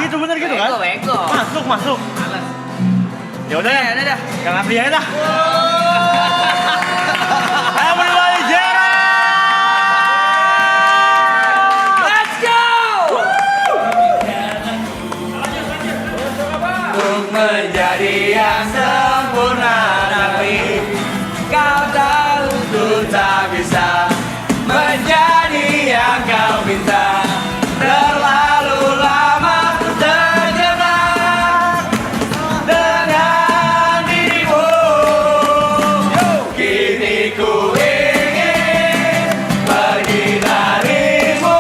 Gitu bener gitu kan? Bego. Masuk. Ya udah. Yang asli aja dah. Everybody Jero! Let's go! Untuk menjadi yang sempurna, tapi kau tahu ku tak bisa menjadi yang kau minta. Terlalu lama ku terjebak dengan dirimu. Kini ku ingin pergi darimu.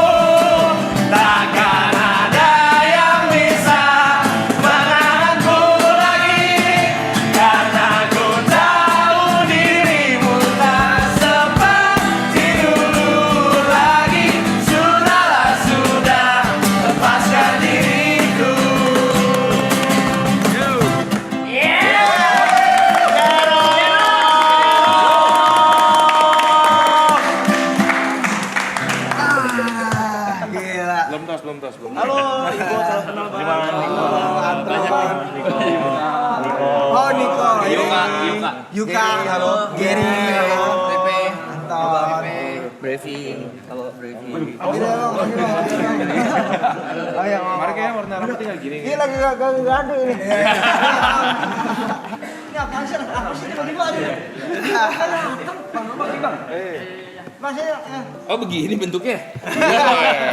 Takkan ada yang bisa menahanku lagi, karena ku tahu dirimu tak seperti dulu lagi. Sudahlah, sudah, lepaskan diriku. Gila. Belum tos. Halo, Ibu, salam kenal Bang. Anton. Oh, Niko. Yuka. Halo. Gary. Halo. Pepe. Anton. Brevi. Halo Brevi. Ayo, Mari kayaknya warna rambut tinggal gini. ini lagi gaduh ini. Ini apaan sih? Apa sih tiba-tiba aja? Bang. Mas, ya. Oh begini bentuknya?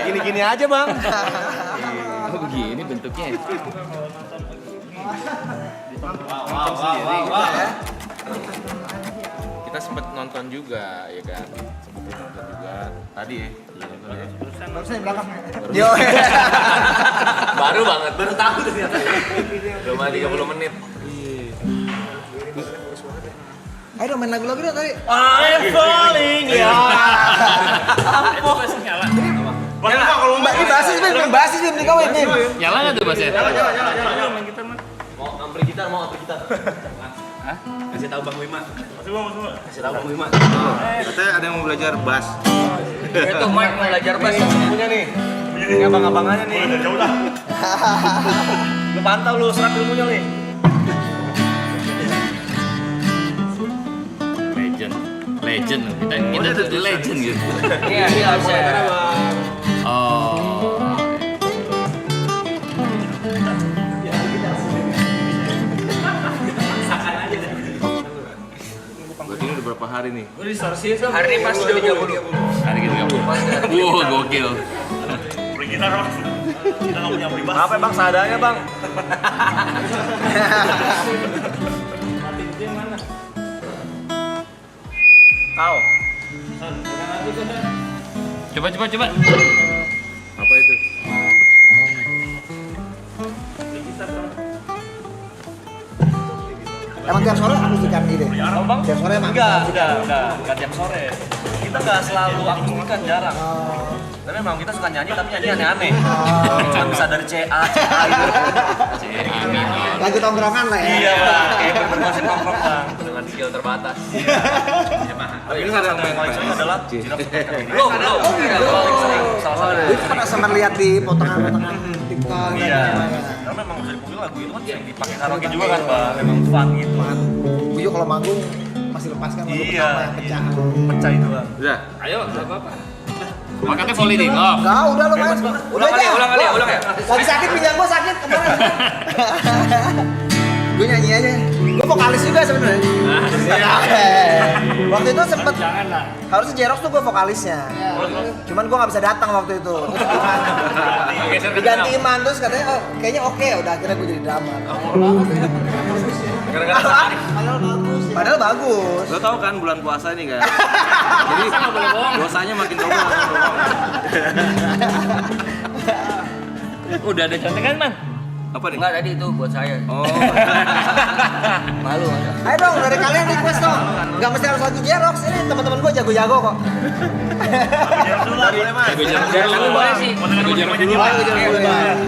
Gini-gini aja, Bang. Oh begini bentuknya? Kita sempat nonton juga, ya kan? Sempat nonton juga tadi ya. Harusnya di belakang. Yo. Baru banget, baru tahu ternyata. Belum ada 30 menit. Ayo dong main lagu-lagu dong tadi. I'm falling, ya. Nyala kalau Mbak ini basis nih, basis nih kau ini. Nyala nggak tuh Mas ya? Jalan, main gitar, Man. Mau ngambil gitar. Hah? Kasih tahu Bang Wima. Masuk, Bang. Kasih tahu Bang Wima. Katanya ada yang mau belajar bass. Itu Mike mau belajar bass. Punya nih. Ini abang-abangannya nih. Udah jauh dah. Lu pantau lu serap ilmunya nih. Legend. Kita tuh the legend gitu. Iya, bisa. Oh. Berarti ini udah berapa hari nih? Hari ini pasti udah 30. Hari ini nggak Wow, gokil. Beli gitar, Mas. Kita nggak punya beli bass. Apa Bang, seadanya Bang? Au. Coba. Apa itu? Emang tiap sore akustikan ide. Oh Bang? Tiap sore emang. Enggak, udah tiap sore. Kita nggak selalu akustikan, jarang. Oh. Tapi memang kita suka nyanyi, tapi nyanyi aneh-aneh. Cuma bisa dari CA gitu. Amin. Lagu tongkrongan lah ya. Iya Bang, kayak bermusik nongkrong Bang. Dengan skill terbatas. Ini ada yang paling sering adalah Jiraf. Belum. Paling sering, salah satu. Itu pernah sempat lihat di potongan-potongan TikTok. Iya. Karena memang bisa dipungkiri lagu itu kan sering dipakai karaoke juga kan Bang. Memang fun gitu. Buyu kalau manggung masih lepaskan lagu Iya. pertama yang pecah. Pecah itu Bang. Udah, ayo, nggak apa-apa. Makanya volley di off. Enggak, udah lo main. Ulang kali ya. Lagi sakit pinggang gua sakit kemarin. Gue nyanyi aja. Gue vokalis juga sebenarnya. Waktu itu sempet harusnya Jerox tuh gue vokalisnya. Cuman gue nggak bisa datang waktu itu. Terus gimana? Diganti Iman terus katanya oh kayaknya oke udah akhirnya gue jadi drummer. Padahal bagus. Lo tau kan bulan puasa ini kan? Jadi dosanya makin double. Udah ada contekan, Man? Apa nih? Enggak, tadi itu buat saya. Oh. Malu. Ayo dong dari kalian request dong. Gak mesti harus lagu Jerox ini teman-teman gue jago-jago kok. Lagu boleh sih. Gue jarang dulu.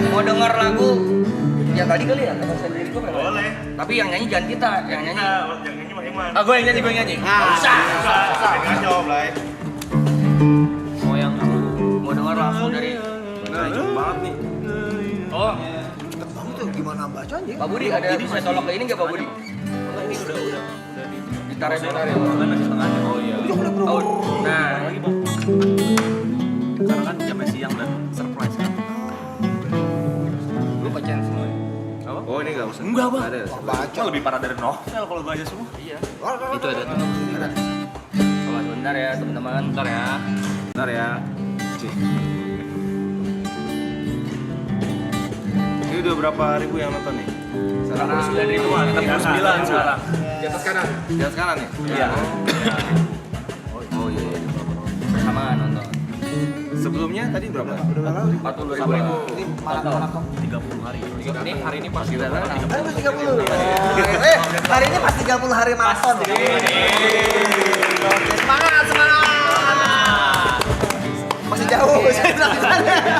Mau denger lagu yang tadi kali ya? Kalau saya lirik gue pengen. Boleh. Tapi yang nyanyi jangan kita, yang nyanyi. Yang nyanyi Mas Iman. Ah, gue yang nyanyi. Susah. Ngaco, Blay. Mau yang mau denger langsung dari Nah, cepet banget nih. Oh, Oh. Cepet banget tuh, gimana baca anjing? Pak Budi ada saya tolong ke ini nggak Pak Budi? Ini udah. Ditarik. Kan masih setengahnya. Oh iya. Udah mulai bro. Oh, nah, Lagi bang. Sekarang kan jamnya siang dan surprise kan. lu bacain semua. Apa? Oh ini nggak usah. Enggak bang. Ada. Baca. Kan lebih parah dari novel kalau baca semua. Iya. Itu ada tuh. Coba sebentar ya teman-teman. Bentar ya. Bentar ya. Cih. Ini udah berapa ribu yang nonton nih? Sekarang 9.000-an, 69 sekarang. Di atas kanan. Di atas kanan nih? Iya. Oh iya. Sama nonton. Sebelumnya tadi berapa? 40.000. Ini malam-malam. 30 hari. Ini hari ini pas kita Pas 30. Hari ini pas 30 hari maraton. Oke, semangat, semangat. Masih jauh.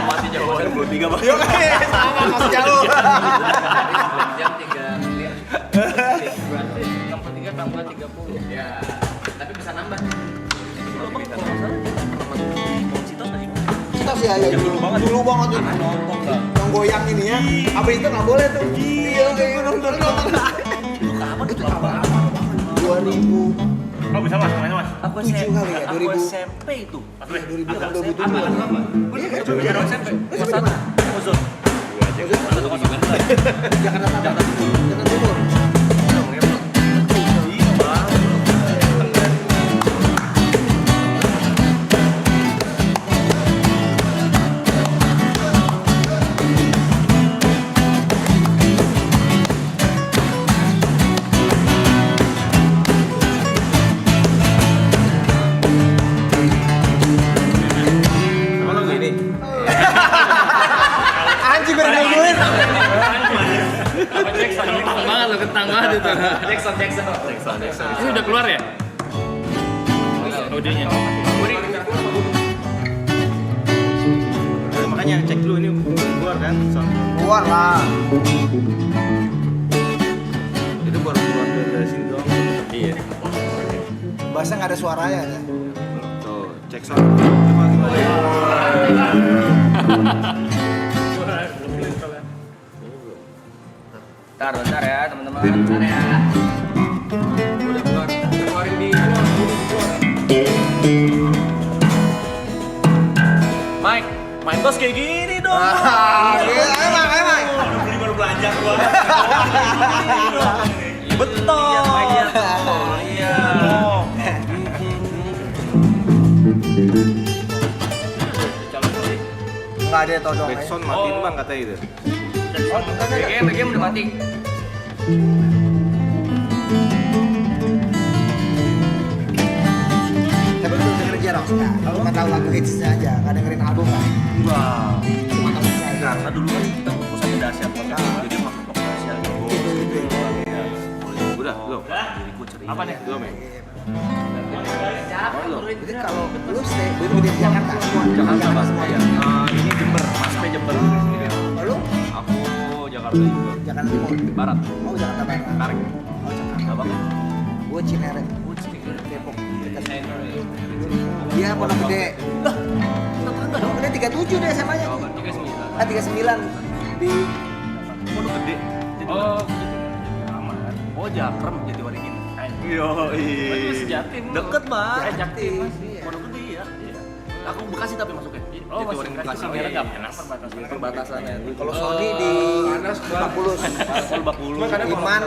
masih jauh. 23 bang. Yuk, semangat, masih jauh. Jam 3 lihat. Berarti 63 tambah 30. Ya. Tapi bisa nambah. Kita sih ya, dulu banget tuh. Yang goyang ini ya. Abis itu nggak boleh tuh. Iya, nonton. Itu apa? 2000. Oh bisa mas, main mas. Aku SMP kali ya, 2000. SMP itu. 2000 Agak 2007. Apa? Iya kan? Jalan SMP. Lu di mana? Ozon. Jakarta Timur. Iya bang. Sama lagu ini? Anjing bener-bener. Apa Jackson? Kentang banget lo, kentang banget itu. Jackson. Ini udah keluar ya? Audionya. Makanya cek dulu ini keluar kan sound. Keluar lah. Itu baru keluar dari sini doang. Iya. Bahasa nggak ada suaranya ya. Tuh, cek sound. Coba gimana? Bentar ya teman-teman. Bentar ya. Udah keluar. Keluarin di Mike, main bos kayak gini dong. Emang. Beli baru belanja gua. Betul. Iya. Nggak ada todong. Backsound matiin bang katanya itu. BGM udah mati. Tapi lu dengerin Jerox nggak? Cuma tahu lagu hitsnya aja, nggak dengerin album kan? Enggak. Cuma tahu hitsnya aja. Karena dulu kan kita fokusnya dahsyat banget. Jadi masuk ke dahsyat. Udah, belum. Diriku ceria. Apa nih? Belum ya? Jadi kalau lu stay di Jakarta semua. Jakarta Jakarta mas. semua. Iya. Ini Jember, Mas P Jember. Lu Aku Jakarta juga. Jakarta Timur. Barat. Oh Jakarta Barat. Tarik. Oh Jakarta. Abang. Gue Cinere. Depok. Dekat. Dia Pondok Gede. Pondok Gede 37 deh SMA-nya. 39 di Pondok Gede. Oh, Aman. Oh Jakrem jadi waringin. Yo, masih Jatim. Deket bang. Jatim. Pondok Gede ya. Aku Bekasi tapi masuknya. Oh, masih Waringin Bekasi. Bekasi. Mereka Enak perbatasan. perbatasannya. kalau Sony di Bakpulus. Bakul Bakulu. Iman.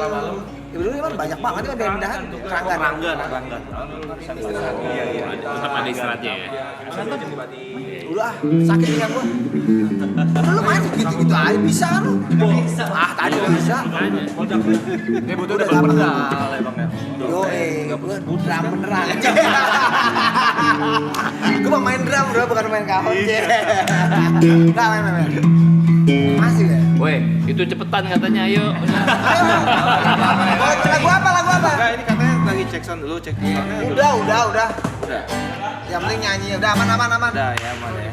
Ya dulu Iman banyak banget kan dari pindahan. Keranggan. Rangga. Tetap ada istirahatnya ya. Udah sakit pinggang gua. Lu main gitu-gitu aja bisa kan lu? Ah tadi bisa. Dia butuh udah Udah pedal ya bang ya. Yo gua drum beneran. Gua mau main drum bro bukan main kahon. Nah main. Masih ya? Woi, itu cepetan katanya, ayo. Lagu apa? Enggak, ini katanya lagi cek sound dulu, cek soundnya dulu. Udah. Udah. Yang penting nyanyi. Udah aman. Udah ya, aman ya.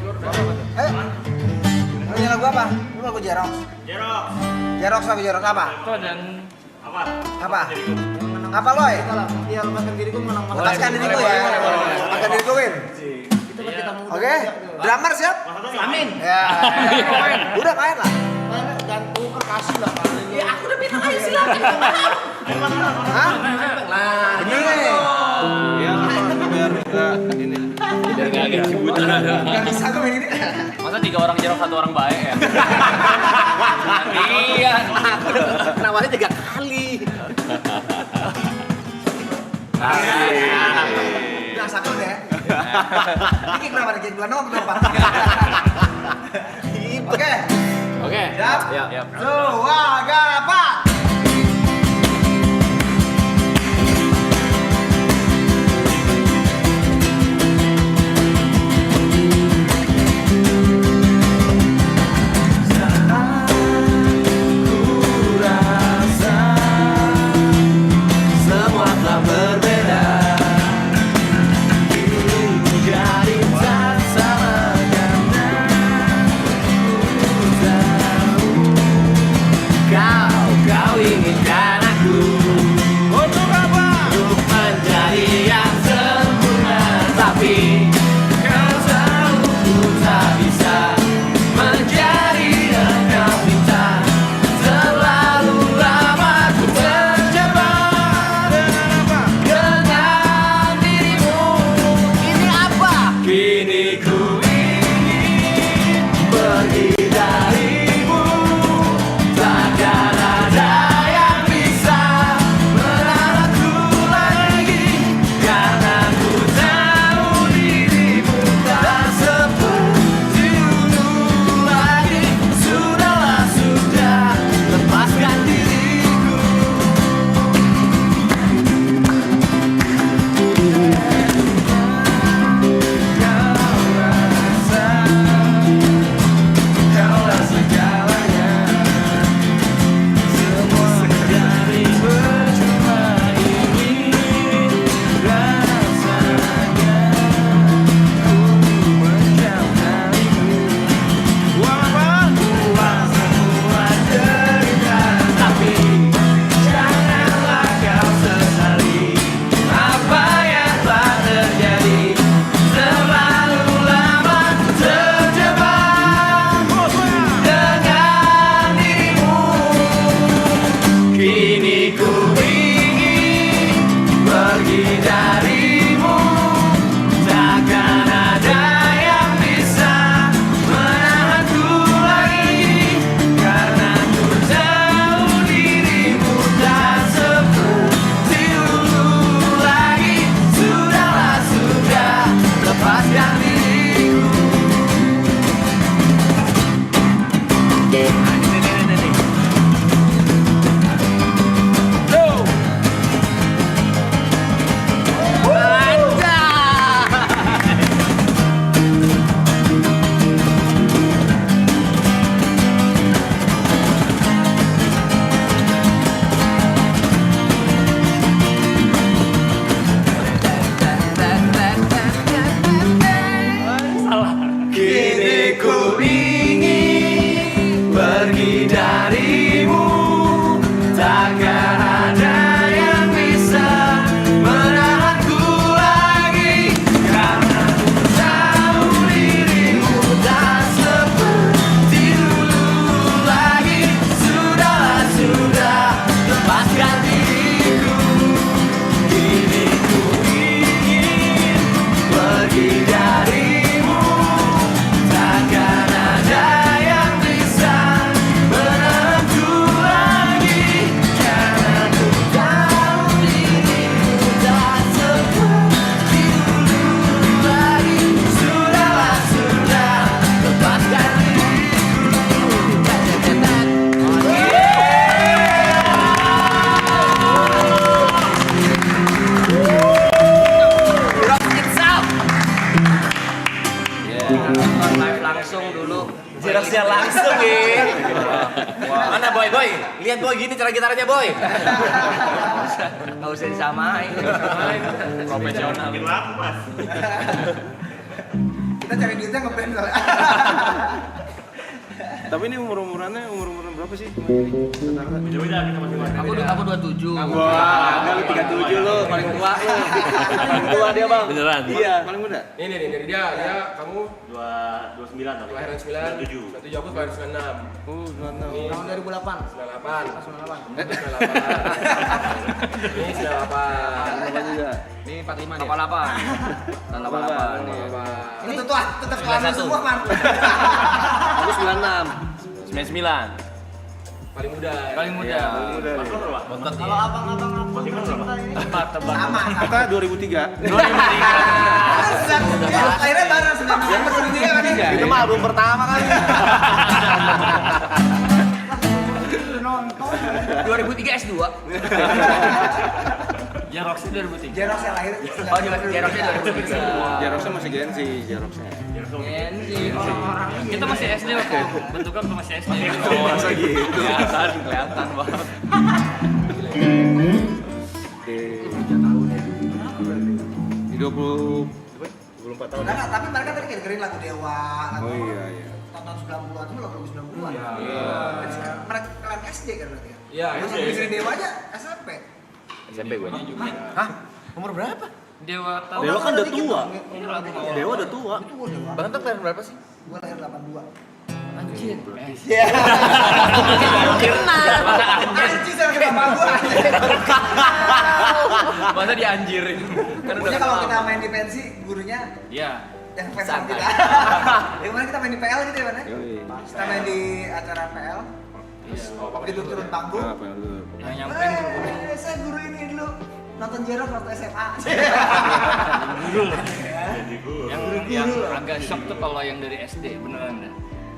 Lu nyanyi lagu apa? Lu lagu Jerox. Jerox apa? Kok dan Apa? Apa Loy? Iya, lepaskan diriku menang. Lepaskan diriku ya. Lepaskan diriku Win. Oke, drummer siap? Amin. Ya. Udah main lah. Ya aku udah bilang ayo silakan. Hah? Lah, Bener nih. Iya, biar enggak ini. biar nggak agak cibutan. Gak bisa gue main ini. Masa 3 orang jerok 1 orang baik ya? Iya. Nawarnya 3 kali. Udah sakit deh. Ini kenapa nih? Bulan November berapa? Oke. Oke. Siap? Siap. Suwagapat. Kau inginkan aku untuk apa? Untuk menjadi yang sempurna, tapi kau tahu ku tak bisa menjadi yang kau minta. Terlalu lama ku terjebak dengan dirimu. Ini apa? Kini ku ingin pergi darimu. Takkan ada yang bisa merawatku lagi, karena ku tahu dirimu tak seperti dulu lagi. Sudahlah, sudah, lepaskan diriku. Kaulah segalanya. Semua dari percuma ini rasanya ku menjauh darimu. Walaupun puas semua derita, tapi janganlah kau sesali apa yang telah terjadi. Terlalu lama ku terjebak dengan dirimu. Kini ku ingin pergi darimu. Takkan ada yang bisa menahanku lagi, karena ku tahu dirimu tak seperti dulu lagi. Sudahlah, sudah, lepaskan diriku. Kini ku ingin pergi darimu. Takkan ada yang bisa menahanku lagi, karena ku tahu dirimu tak seperti dulu lagi. Sudahlah, sudah, lepaskan diriku. Kini ku ingin pergi darimu. Takkan ada yang bisa menahanku lagi, karena ku tahu dirimu tak seperti dulu lagi. Sudahlah, sudah, lepaskan live langsung dulu. Jelasnya langsung ya. Mana boy? Lihat boy gini cara gitarnya boy. Gak usah disamain. Profesional. Mas. Kita cari duitnya ngeband soalnya. Tapi ini umur-umurannya umur-umuran berapa sih? Rata-rata. Beda-beda kita masing-masing. Aku 27. Wah, enggak lu 37 lu, paling tua lu. Paling tua dia, Bang. Beneran? Iya, paling muda. Ini nih dari dia kamu 29 kali. kelahiran 9, 97 aku kelahiran 96. Oh, 26. Tahun 2008. 98. 98. 98. Ini 98. Berapa juga? Ini 45 nih. 88. Tahun 88 nih. Ini tetap kelamin semua, Man. Aku 96. 99. Paling muda. Paling muda. Mas lo berapa? Bontot Kalau ya. abang-abang Fatimah berapa? cinta ini sama. Kita 2003. Akhirnya bareng 99 kan ya? Itu mah album pertama kali. 2003 S2. Ya Roxy 2003. Jeros yang lahir. Oh, Jeroxnya 2003. Jeroxnya masih Gen Z, Jeroxnya. Orang-orang Kita masih SD waktu bentuknya waktu masih SD. Oh, masa gitu. Kelihatan banget. Oke. Di 24 tahun. Enggak, tapi mereka tadi kayak dengerin lagu Dewa, lagu Oh iya, iya. tahun 90-an itu lagu 90-an. Iya. Mereka kalian SD kan berarti ya? Iya, Yang SD. dengerin Dewa aja SMP. SMP gue. Hah? Umur berapa? Dewa tahun. Dewa kan udah tua. Ini lagu awal. Dewa udah tua. Itu gua Dewa. Bang Tok lahir berapa sih? Gua lahir 82. Anjir. Iya. Kenal. Anjir sama kayak bapak gua. Masa dianjirin? Kan Pokoknya kalau kita main di pensi, gurunya Iya. yang fans sama Santai. kita. Yang mana kita main di PL gitu ya, Ban? ya? Yoi. Kita main di acara PL. Terus begitu turun panggung, Apa lu? Yang nyamperin tuh guru. saya guru ini dulu nonton Jeros waktu SMA. Yang agak shock tuh kalau yang dari SD beneran dah.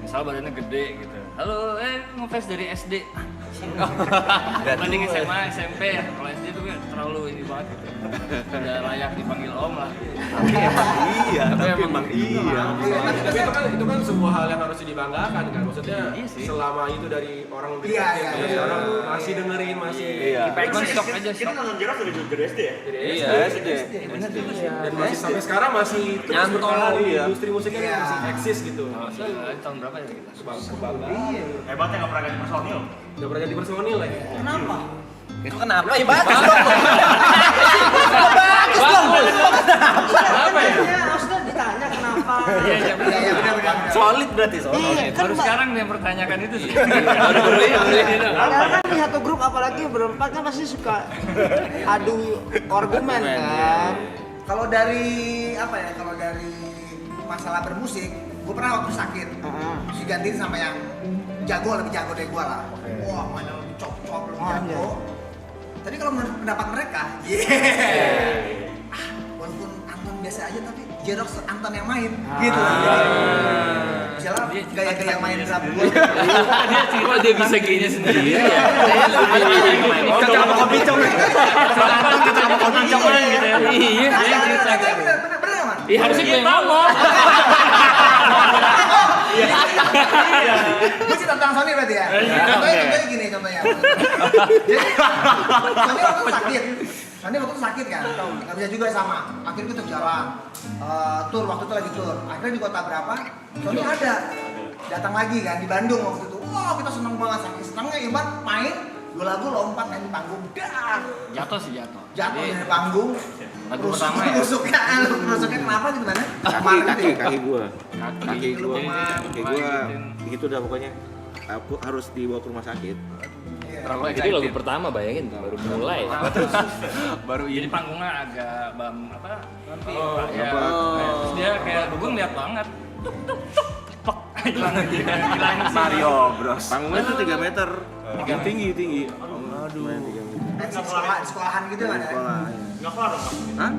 Misal badannya gede gitu. Halo, ngefans dari SD. Banding SMA, SMP, kalau SD tuh kan terlalu ini banget gitu. Udah layak dipanggil om lah. Tapi emang iya. Tapi itu kan sebuah hal yang harus dibanggakan kan. Maksudnya Iya sih. selama itu dari orang Iya, iya, terus iya. orang masih dengerin masih Cuman shock aja Kita shock. nonton Jeros dari SD ya? Iya. SD. dan masih sampai sekarang masih terus Nyantol, bertahan di iya. industri musiknya Iya. masih eksis gitu. Tahun berapa ya kita? Kebanggaan. Hebatnya nggak pernah ganti personil. Udah pernah ganti personil lagi. Kenapa? Itu kenapa ya bagus dong? Kenapa ya? Maksudnya ditanya kenapa? Iya, iya, benar. Iya, benar. Solid berarti Iya, kan Baru sekarang yang mempertanyakan itu sih. Karena kan di satu grup apalagi berempat kan pasti suka adu argumen kan. Kalau dari apa ya? Kalau dari masalah bermusik, gue pernah waktu sakit, terus digantiin sama yang jago, lebih jago dari gue lah. Wah, mainnya lebih cop-cop, lebih jago. Tadi kalau menurut pendapat mereka, walaupun Anton biasa aja tapi Jerox tuh Anton yang main, gitu. Misalnya gaya-gaya main drum gue. Dia dia bisa gini sendiri. Cocok sama kopi cong. Cocok sama kopi cong gitu ya. Iya, dia cerita. Bener nggak, Man? Iya, harusnya gue yang ngomong. Gue cerita tentang Sony berarti ya? Contohnya gini contohnya. Jadi Sony waktu itu sakit. Sony waktu itu sakit kan, nggak bisa juga sama. Akhirnya kita jalan, tour waktu itu lagi tour. Akhirnya di kota berapa, Sony ada. Datang lagi kan di Bandung waktu itu. Wah kita seneng banget, saking senengnya Iman main 2 lagu lompat main di panggung. Dah. Jatuh sih jatuh. Jatuh dari panggung. Lagu pertama ya? Rusuknya kenapa gimana? Kaki gua. Kaki gua. Begitu dah pokoknya. Aku harus dibawa ke rumah sakit. Itu lagu pertama bayangin baru mulai. Baru jadi panggungnya agak nanti ya. apa? Terus dia kayak gue ngeliat banget. Tuk tuk tuk. Pek. Hilang sih. Mario Bros. Panggungnya tuh 3 meter. Tinggi. Aduh. Sekolahan gitu kan ya? Sekolah. Nggak kelar dong, Mas. Hah?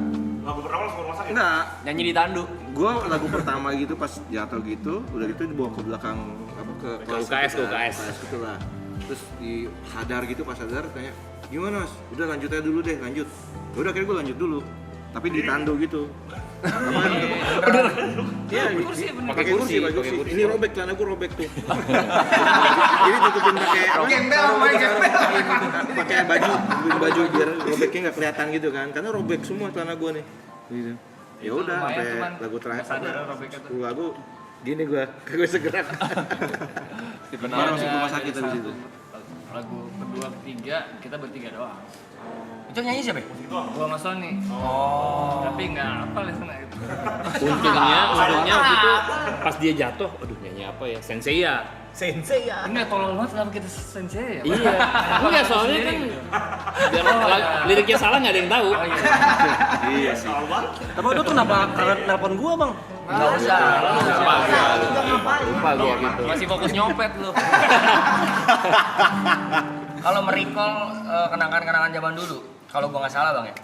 Lagu pertama langsung ke rumah sakit. Enggak. Nyanyi di tanduk. Gua lagu pertama gitu pas jatuh gitu, udah gitu dibawa ke belakang apa ke UKS, gitu ke UKS. gitu lah. Terus sadar gitu pas sadar tanya, "Gimana, Mas? Udah lanjut aja dulu deh, lanjut." Ya udah akhirnya gua lanjut dulu. Tapi ditandu gitu. Iya, Kursi bener. pakai kursi. Ini robek, celana gua robek tuh. Jadi tutupin pakai Gembel, main gembel. pakai baju biar robeknya nggak kelihatan gitu kan, karena robek semua celana gua nih. Gitu. Ya udah Lumayan sampai cuman lagu terakhir nggak sadar robeknya tuh. lagu Gini gue segerak. Baru masuk rumah sakit habis itu. Lagu kedua ketiga kita bertiga doang. Itu nyanyi siapa? Gua sama Sony. Tapi nggak apa listener itu. Untungnya waktu itu pas dia jatuh, aduh nyanyi apa ya? Sensei ya. Enggak tolong banget kenapa kita sensei ya? Iya. Enggak soalnya kan biar liriknya salah nggak ada yang tahu. Iya sih. Tapi itu kenapa nelpon gua bang? Nggak usah. Lupa gua gitu. Masih fokus nyopet lu. Kalau merecall kenangan-kenangan zaman dulu, kalau gua nggak salah bang ya,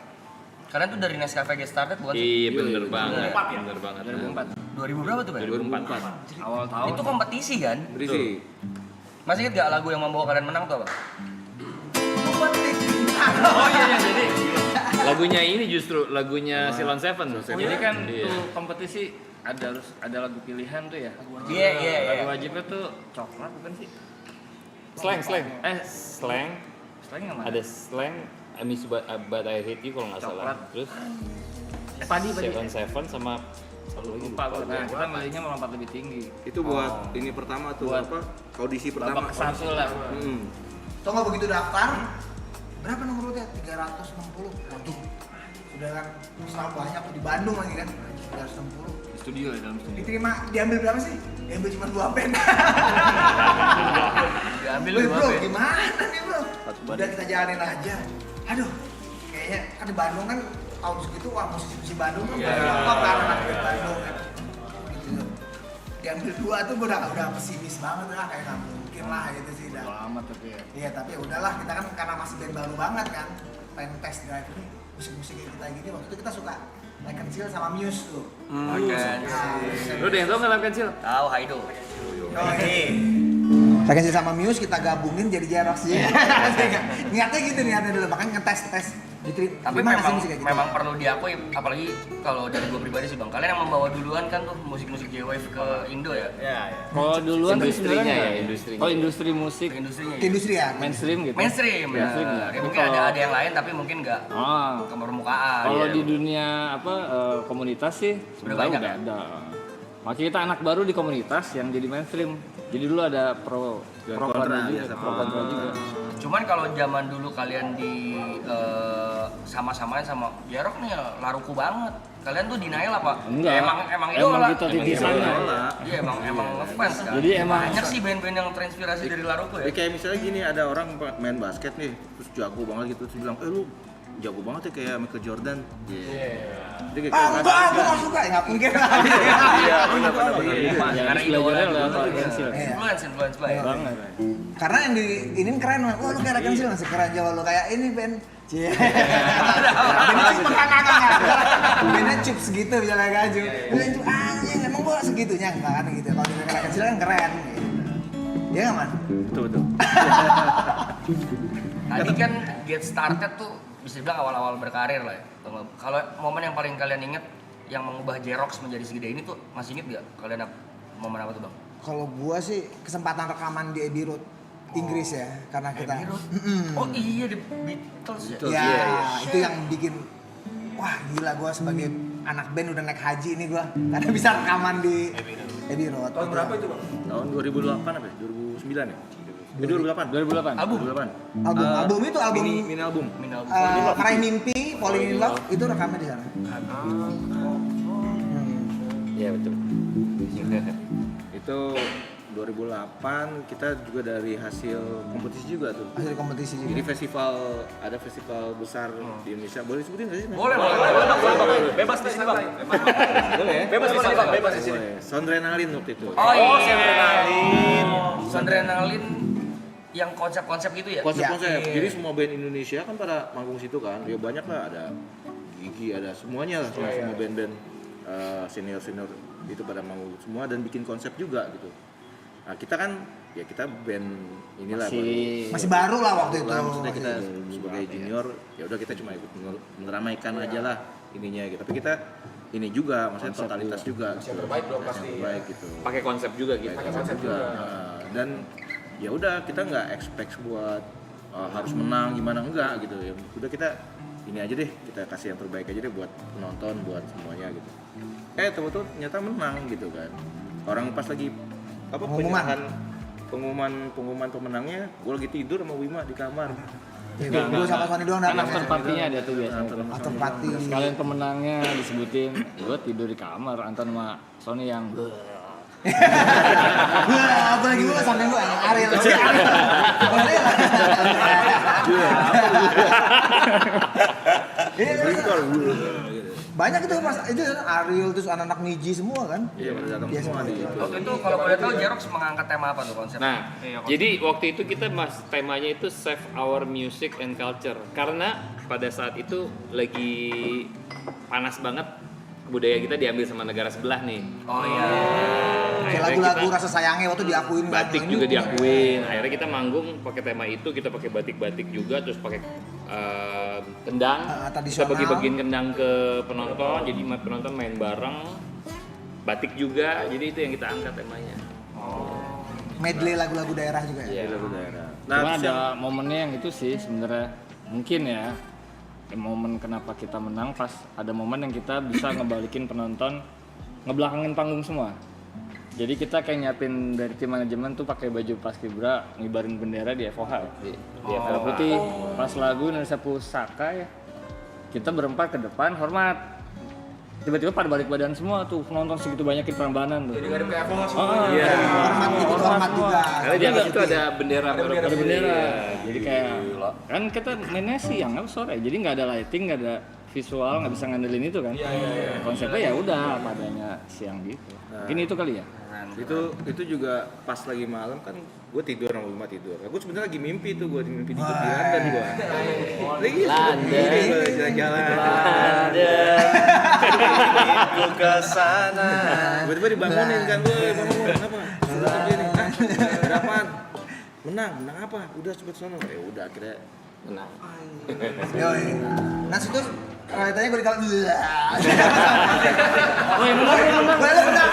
kalian tuh dari Nescafe Get Started bukan sih? Iya bener banget. Bener banget. 2000 berapa tuh bang? 2004. Awal tahun. Itu kompetisi kan? Berisi. Masih inget gak lagu yang membawa kalian menang tuh apa? Oh iya jadi. Lagunya ini justru lagunya Silon Seven. Jadi kan Iya. tuh kompetisi harus ada lagu pilihan tuh ya. Iya. Lagu wajibnya tuh coklat bukan sih? Slang. Slang yang mana? Ada slang. I miss but I hate you kalau nggak salah. Coklat. Terus Padi. Silon Seven sama satu lagi Lupa gua. Nah, kita milihnya melompat lebih tinggi. Itu buat ini pertama tuh Buat apa? Audisi pertama. Babak satu lah. Tau nggak begitu daftar, berapa nomor urutnya? 360. Waduh, sudah kan selalu banyak tuh di Bandung lagi kan, 360. Di studio ya dalam studio. Diterima, diambil berapa sih? Diambil cuma 2 pen. Diambil Wih dua bro, band. gimana nih bro? Udah kita jalanin aja. Aduh, kayaknya kan di Bandung kan tahun segitu wah musisi Bandung kan apa kan anak band Bandung kan. Gitu. Diambil 2 tuh gue udah pesimis banget lah, kayak nggak mungkin lah gitu sih. Lama tapi ya. Iya tapi udahlah, kita kan karena masih band baru banget kan, pengen test drive nih musik-musik kayak kita gini. Waktu itu kita suka Like Kecil sama Muse tuh. Lu udah yang tau nggak Kecil? Tahu Haido. Like Kecil sama Muse kita gabungin jadi Jerox ya. Niatnya gitu dulu, makanya ngetes Tapi gimana sih memang musik kayak gitu? memang perlu diakui, apalagi kalau dari gue pribadi sih bang, kalian yang membawa duluan kan tuh musik-musik J-Wave ke Indo ya? Kalau duluan tuh Industrinya sebenarnya ya, industrinya. Oh industri musik Ke industrinya Ke ya? industri ya? mainstream gitu. Mainstream ya. Mainstream ya. Ya, mungkin ada yang lain tapi mungkin nggak Oh. ke permukaan. Kalau ya. di dunia komunitas sih Udah sebenarnya banyak udah ada. Makanya kita anak baru di komunitas yang jadi mainstream. Jadi dulu ada pro kontra juga, pro kontra juga. Cuman kalau zaman dulu kalian di sama-samain sama J-Rock nih laruku banget. Kalian tuh denial apa? Enggak. Emang idola. Kita titisannya. Iya emang ngefans kan. Jadi emang- banyak sih band-band yang terinspirasi dari laruku ya. Ya kayak misalnya gini, ada orang main basket nih, terus jago banget gitu, terus bilang, lu jago banget ya kayak Michael Jordan. Dia kayak Enggak, aku nggak suka, nggak mungkin. Iya, benar. Karena belajarnya idola lewat dulu. Kecil. Influence banget. Banget. Karena yang di ini keren, wah lu kayak Like Kecil masih keren Jawa lu kayak ini band. Cie. Bandnya cup segitu misalnya gaju. Itu anjing emang gua segitunya enggak kan gitu. Kalau di Like Kecil kan keren. Gitu. Iya nggak man? Betul. Tadi kan Get Started tuh bisa dibilang awal-awal berkarir lah ya. Kalau momen yang paling kalian inget yang mengubah J-Rox menjadi segede ini tuh masih inget gak? Kalian momen apa tuh bang? Kalau gua sih kesempatan rekaman di Abbey Road Inggris ya, karena kita Oh iya The Beatles ya? ya itu yang bikin wah gila gua sebagai anak band udah naik haji ini gua karena bisa rekaman di Abbey Road. Tahun berapa itu bang? Tahun 2008 apa ya? 2009 ya? 2008. Album? 2008. Album itu album Mini album. Minal Meraih Mimpi, Falling in Love itu rekamnya di sana. Iya betul. Itu 2008 kita juga dari hasil kompetisi juga tuh. Hasil kompetisi juga. Jadi ada festival besar di Indonesia. Boleh sebutin nggak sih? Boleh. Bebas di sini bang. Boleh ya? Bebas di sini bang. Bebas di sini. Boleh. Soundrenalin waktu itu. Oh iya. Soundrenalin yang konsep-konsep gitu ya? Konsep-konsep. Iya. Jadi semua band Indonesia kan pada manggung situ kan. Ya banyak lah, ada Gigi, ada semuanya lah, semua band-band senior itu pada manggung semua dan bikin konsep juga gitu. Nah kita kan ya kita band inilah Masih baru lah waktu itu. maksudnya kita sebagai junior ya udah kita cuma ikut meramaikan aja lah ininya gitu. Tapi kita ini juga maksudnya totalitas juga. Masih terbaik dong pasti. Terbaik gitu. Pakai konsep juga gitu. Pakai konsep juga. Dan ya udah kita nggak expect buat harus menang gimana enggak gitu ya. Udah kita ini aja deh, kita kasih yang terbaik aja deh buat penonton, buat semuanya gitu. Ternyata menang gitu kan. orang pas lagi apa pengumuman pemenangnya, gue lagi tidur sama Wima di kamar. Gue sama Sony doang Kan dah. after party-nya ada tuh biasanya. After party. Sekalian pemenangnya disebutin, gue tidur di kamar, Anton sama Sony yang Apalagi gue sampai gue Ariel. Banyak itu mas, itu Ariel terus anak-anak Niji semua kan? Iya, pada datang semua di itu. Waktu itu kalau boleh tahu Jerox mengangkat tema apa tuh konsepnya? Nah, jadi waktu itu kita temanya itu Save Our Music and Culture. Karena pada saat itu lagi panas banget, budaya kita diambil sama negara sebelah nih. Oh iya. Kayak lagu-lagu rasa sayangnya waktu diakuin kan? Batik juga diakuin. Akhirnya kita manggung pakai tema itu, kita pakai batik-batik juga, terus pakai kendang. Kita tradisional. bagi-bagiin kendang ke penonton, jadi penonton main bareng. Batik juga, jadi itu yang kita angkat temanya. Medley lagu-lagu daerah juga ya? Iya. Lagu daerah. Cuma terus ada momennya yang itu sih sebenarnya mungkin ya momen kenapa kita menang pas ada momen yang kita bisa ngebalikin penonton ngebelakangin panggung semua. Jadi kita kayak nyiapin dari tim manajemen tuh pakai baju paskibra ngibarin bendera di FOH ya. Di FOH putih pas lagu Indonesia Pusaka ya. Kita berempat ke depan hormat. Tiba-tiba pada balik badan semua tuh penonton segitu banyak di Prambanan tuh. Jadi nggak ada PFO semua. Iya. Hormat juga. Karena di atas itu ada bendera. Ada bendera. Jadi kayak kan kita mainnya siang apa sore, jadi nggak ada lighting, nggak ada visual, nggak bisa ngandelin itu kan. Konsepnya ya udah padanya siang gitu. Mungkin itu kali ya. itu juga pas lagi malam kan gue tidur sama Wima tidur. Gue sebenarnya lagi mimpi tuh, gue mimpi di London gue. Lagi jalan-jalan. Aku ke sana. Tiba-tiba dibangunin kan, gue bangun kenapa? Sudah begini. Berapaan? Menang apa? Udah cepet sono. Ya udah akhirnya menang. Yoi. Nah situ realitanya gue dikal. Oh yang benar yang benar. Bener bener.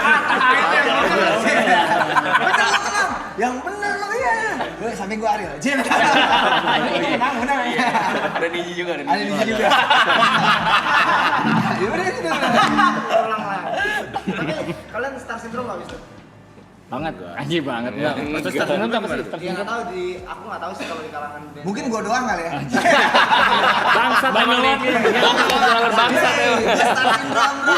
Yang bener lo iya. Gue samping gue Ariel. Jin. Menang. Ada Niji juga. Ada di sini juga. Ya udah itu. Ulang. Tapi kalian Star Syndrome nggak bisa? Banget, anjing banget ya. Terus terus apa sih? Ya nggak tahu aku nggak tahu sih kalau di kalangan band. Mungkin gue doang kali ya. Bangsat emang nih. Bangsat ya. Star Syndrome bro.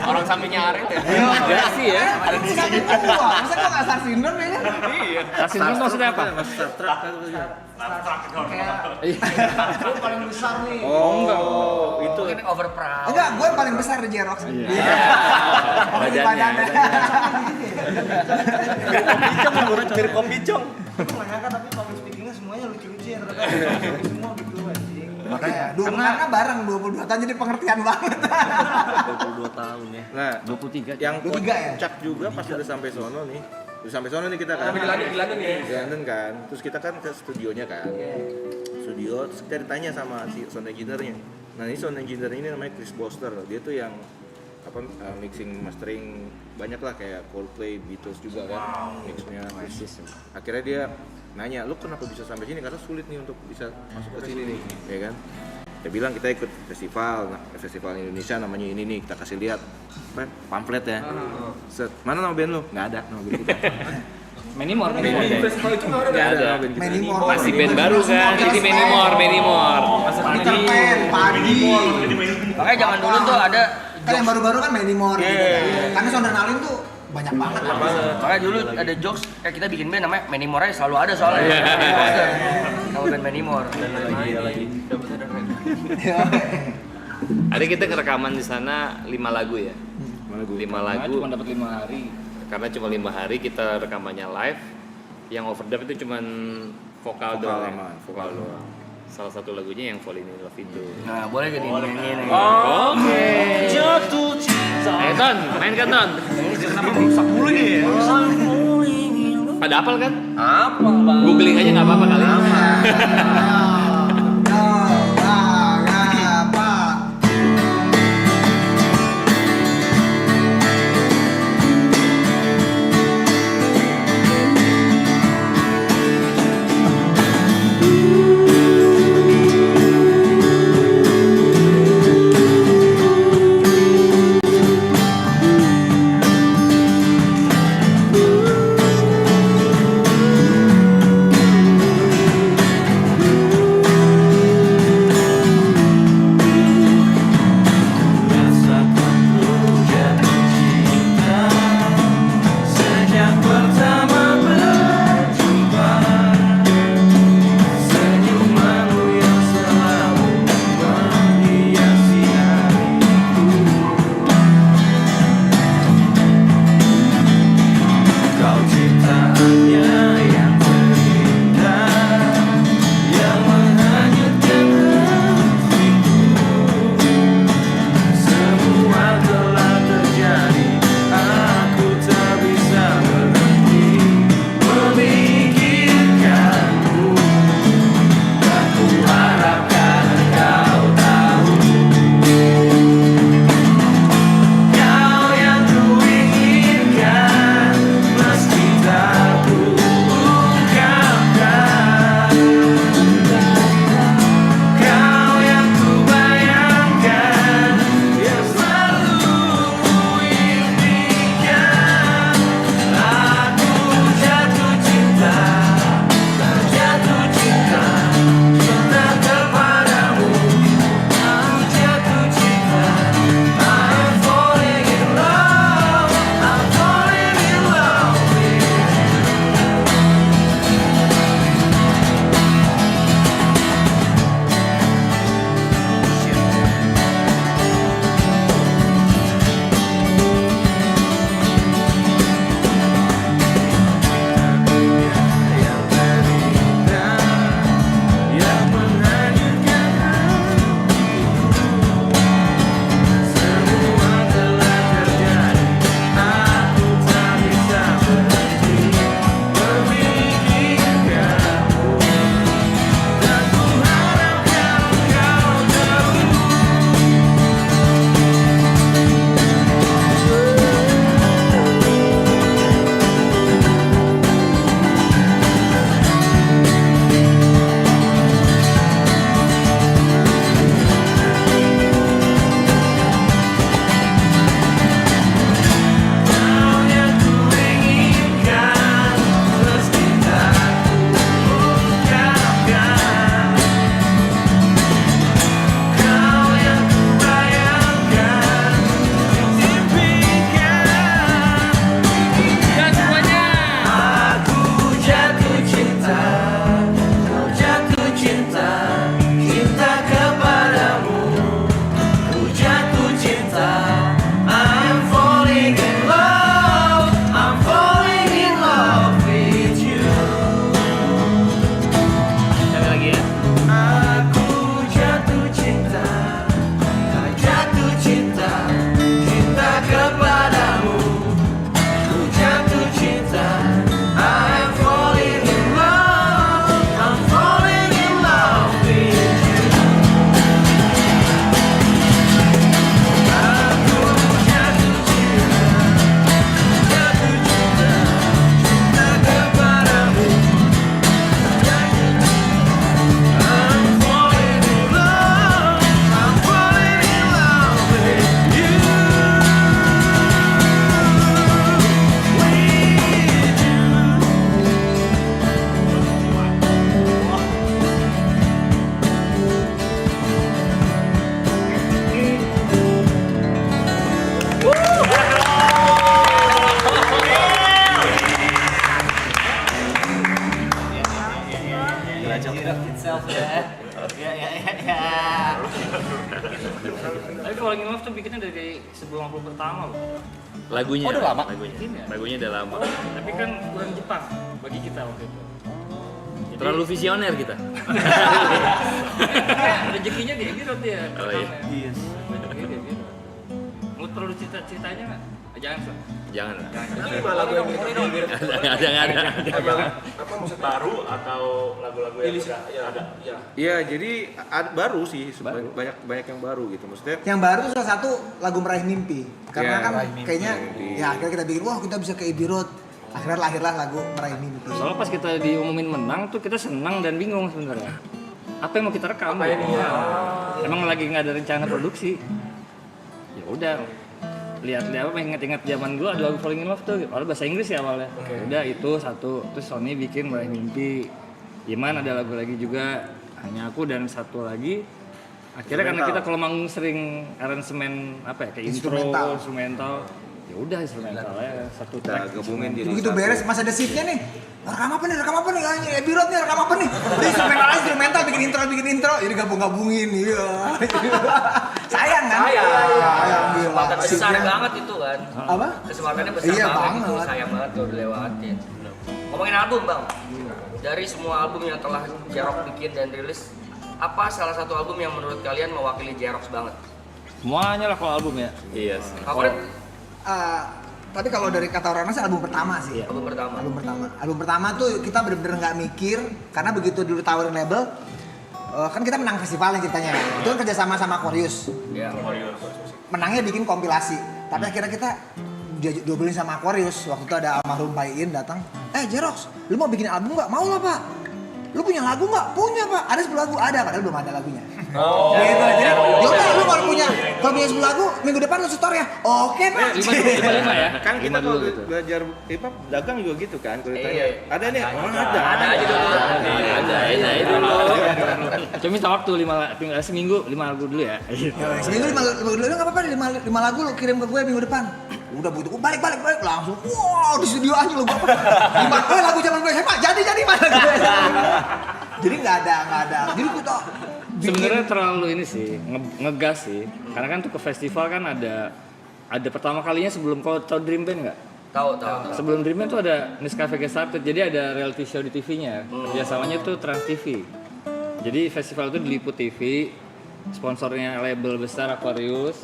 Orang sampingnya Aret ya. Iya sih ya. Ada di samping gua. Masa gua nggak Star Syndrome ya? Iya. Kasih itu maksudnya apa? Star Trek kan. Gue paling besar nih. Oh, itu Mungkin overproud. Enggak, gue paling besar di Jerox. Iya. Badannya. Mirip kopi cong. Gue nggak nyangka tapi public speakingnya semuanya lucu-lucu ya ternyata. Semua gitu anjing. Makanya, karena bareng 22 tahun jadi pengertian banget. 22 tahun ya. Nah, 23. yang 23 ya? kocak juga pas udah sampai sono nih. Udah sampai sono nih kita kan. Di London ya. Di London kan. Terus kita kan ke studionya kan. Studio, terus kita ditanya sama si sound engineer-nya. Nah, ini sound engineer ini namanya Chris Boster. Dia tuh yang mixing mastering banyak lah kayak Coldplay, Beatles juga kan mixnya. Akhirnya dia nanya, lu kenapa bisa sampai sini? Karena sulit nih untuk bisa masuk ke sini nih, ya kan? Dia bilang kita ikut festival, festival Indonesia namanya ini nih, kita kasih lihat pamflet ya. Set, mana nama band lu? Nggak ada nama band kita. Manymore. Festival itu nggak ada. Nggak ada. Manymore. Masih band baru kan, jadi Manymore. Peter Pan, Padi. Makanya zaman dulu tuh ada Kan yang baru-baru kan Manymore gitu kan. Karena sound adrenalin tuh banyak banget. makanya dulu ada jokes kita bikin band namanya Manymore aja selalu ada soalnya. Nama band Manymore. Lagi. Ada kita ngerekaman di sana 5 lagu ya. 5 lagu. Cuma dapat 5 hari. Karena cuma 5 hari kita rekamannya live. Yang overdub itu cuma vokal doang. Vokal doang. Salah satu lagunya yang Falling in Love itu. Nah, boleh jadi nyanyi nih. Oke. Jatuh cinta. Ayo Ton, main kan Ton. Kenapa rusak mulu nih ya? Pada hafal kan? Apa, Bang? Googling aja nggak apa-apa kali. itself ya. Ya. Tapi Falling in Love tuh bikinnya dari sebelum album pertama loh. Lagunya. Oh, udah lama? Lagunya udah lama. Tapi kan kurang Jepang bagi kita waktu itu. Terlalu visioner kita. Rezekinya dia Ebirot ya. Oh, iya. Yes. Rezekinya dia Ebirot. Mau perlu ceritanya nggak? Jangan Son. Jangan lah. Kenapa lagu yang Ada. Apa musik baru atau lagu-lagu yang udah ada? Iya, jadi baru sih, banyak yang baru gitu. Maksudnya Yang baru tuh salah satu lagu Meraih Mimpi. Karena Ya, kan Meraih Mimpi. kayaknya ya akhirnya kita bikin, wah kita bisa ke Abbey Road. Akhirnya lahirlah lagu Meraih Mimpi. Soalnya pas kita diumumin menang tuh kita senang dan bingung sebenarnya. Apa yang mau kita rekam? Emang lagi nggak ada rencana produksi. Ya udah, lihat-lihat apa inget-inget zaman dulu ada lagu Falling in Love tuh, padahal bahasa Inggris ya awalnya. Udah itu satu, terus Sony bikin Meraih Mimpi. Iman ada lagu lagi juga, Hanya Aku, dan satu lagi. Akhirnya karena kita kalau manggung sering aransemen apa ya kayak instrumental. Ya udah instrumentalnya satu track gabungin jadi Begitu satu. beres, mas ada shiftnya nih. Rekam apa nih? Anjir, Abbey Road nih, rekam apa nih? Udah instrumental, bikin intro. Jadi gabung-gabungin, iya. Sayang kan? Sayang, gila. Kesempatan besar Shiftnya- banget itu kan. Apa? Kesempatannya besar Iya, banget itu, banget. sayang banget kalau dilewatin. Ngomongin album bang, dari semua album yang telah J-Rock bikin dan rilis, apa salah satu album yang menurut kalian mewakili J-Rock banget? semuanya lah kalau album ya. Iya. Favorit Tapi kalau dari kata orang sih album pertama sih. album pertama. Album pertama tuh kita bener-bener nggak mikir karena begitu dulu tawarin label, kan kita menang festival yang ceritanya. Itu kan kerjasama sama Aquarius. Ya. Menangnya bikin kompilasi. Tapi akhirnya kita diobrolin sama Aquarius. Waktu itu ada almarhum Bayin datang. Jerox, lu mau bikin album nggak? Mau lah pak. Lu punya lagu nggak? Punya pak. Ada 10 lagu, ada. Padahal belum ada lagunya. Gitu. Jadi, yaudah lu kalau punya 10 lagu, minggu depan lu setor ya. Oke pak. 5 ya. Kan kita 5 kalau dulu gitu. belajar dagang juga gitu kan, kalau ditanya Iya. ada nih, Ada aja dulu. Ada dulu. Cuma minta waktu 5 seminggu 5 lagu dulu ya. Seminggu 5 lagu dulu nggak apa-apa, 5 lagu lu kirim ke gue minggu depan. Udah begitu, balik langsung. Wow, di studio aja lu gua. 5 lagu zaman gue SMA, jadi mana gue. Jadi nggak ada. Jadi kita Sebenarnya terlalu ini sih ngegas sih. Karena kan tuh ke festival kan ada pertama kalinya sebelum kau tahu Dream Band nggak? Tahu. Sebelum Dream Band tuh ada Nescafe Get Started. Jadi ada reality show di TV-nya. Kerjasamanya tuh Trans TV. Jadi festival itu diliput TV. Sponsornya label besar Aquarius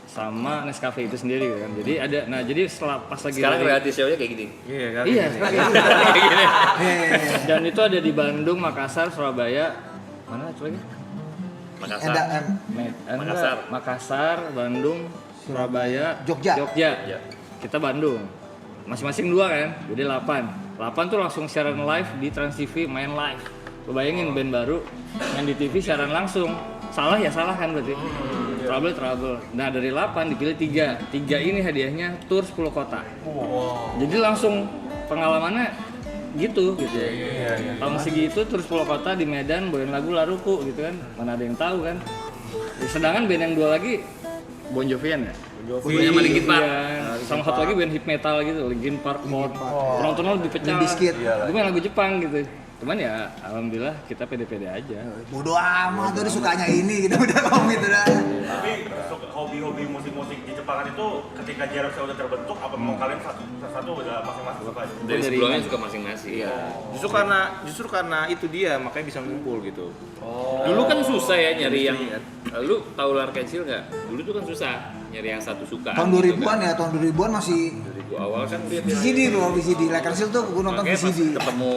sama Nescafe itu sendiri kan. Jadi jadi setelah pas lagi Sekarang reality show-nya kayak gini. Iya kan? Iya, Kayak gini. dan itu ada di Bandung, Makassar, Surabaya, mana satu lagi? Makassar. Makassar, Bandung, Surabaya, Jogja. Iya. Kita Bandung. Masing-masing 2 kan, jadi 8. 8 tuh langsung siaran live di Trans TV, main live. Lo bayangin band baru main di TV siaran langsung. Salah ya salah kan berarti. Trouble. Nah dari 8 dipilih 3. 3 ini hadiahnya tour 10 kota. Jadi langsung pengalamannya gitu. Tahun segitu terus 10 kota di Medan bawain lagu Laruku gitu kan, mana ada yang tahu kan. Sedangkan band yang 2 lagi Bon Jovian ya. Sama Linkin Park. Sama satu lagi band hip metal gitu, Linkin Park. Penontonnya lebih pecah. Limp Bizkit. Gue main lagu Jepang gitu. Cuman ya alhamdulillah kita pede-pede aja. bodo amat tuh dia sukanya ini gitu udah ngomong gitu dah. Tapi hobi-hobi musik-musik di Jepangan itu ketika J-Rock udah terbentuk, apa mau kalian satu udah masing-masing suka? Dari sebelumnya juga masing-masing. Iya. Justru karena itu dia makanya bisa ngumpul gitu. Dulu kan susah ya nyari yang lu tahu Lar Kecil nggak? Dulu tuh kan susah nyari yang satu suka. Tahun 2000-an ya, tahun 2000-an masih 2000 awal kan dia VCD loh, VCD. Lakersil tuh gue nonton makanya pas VCD. ketemu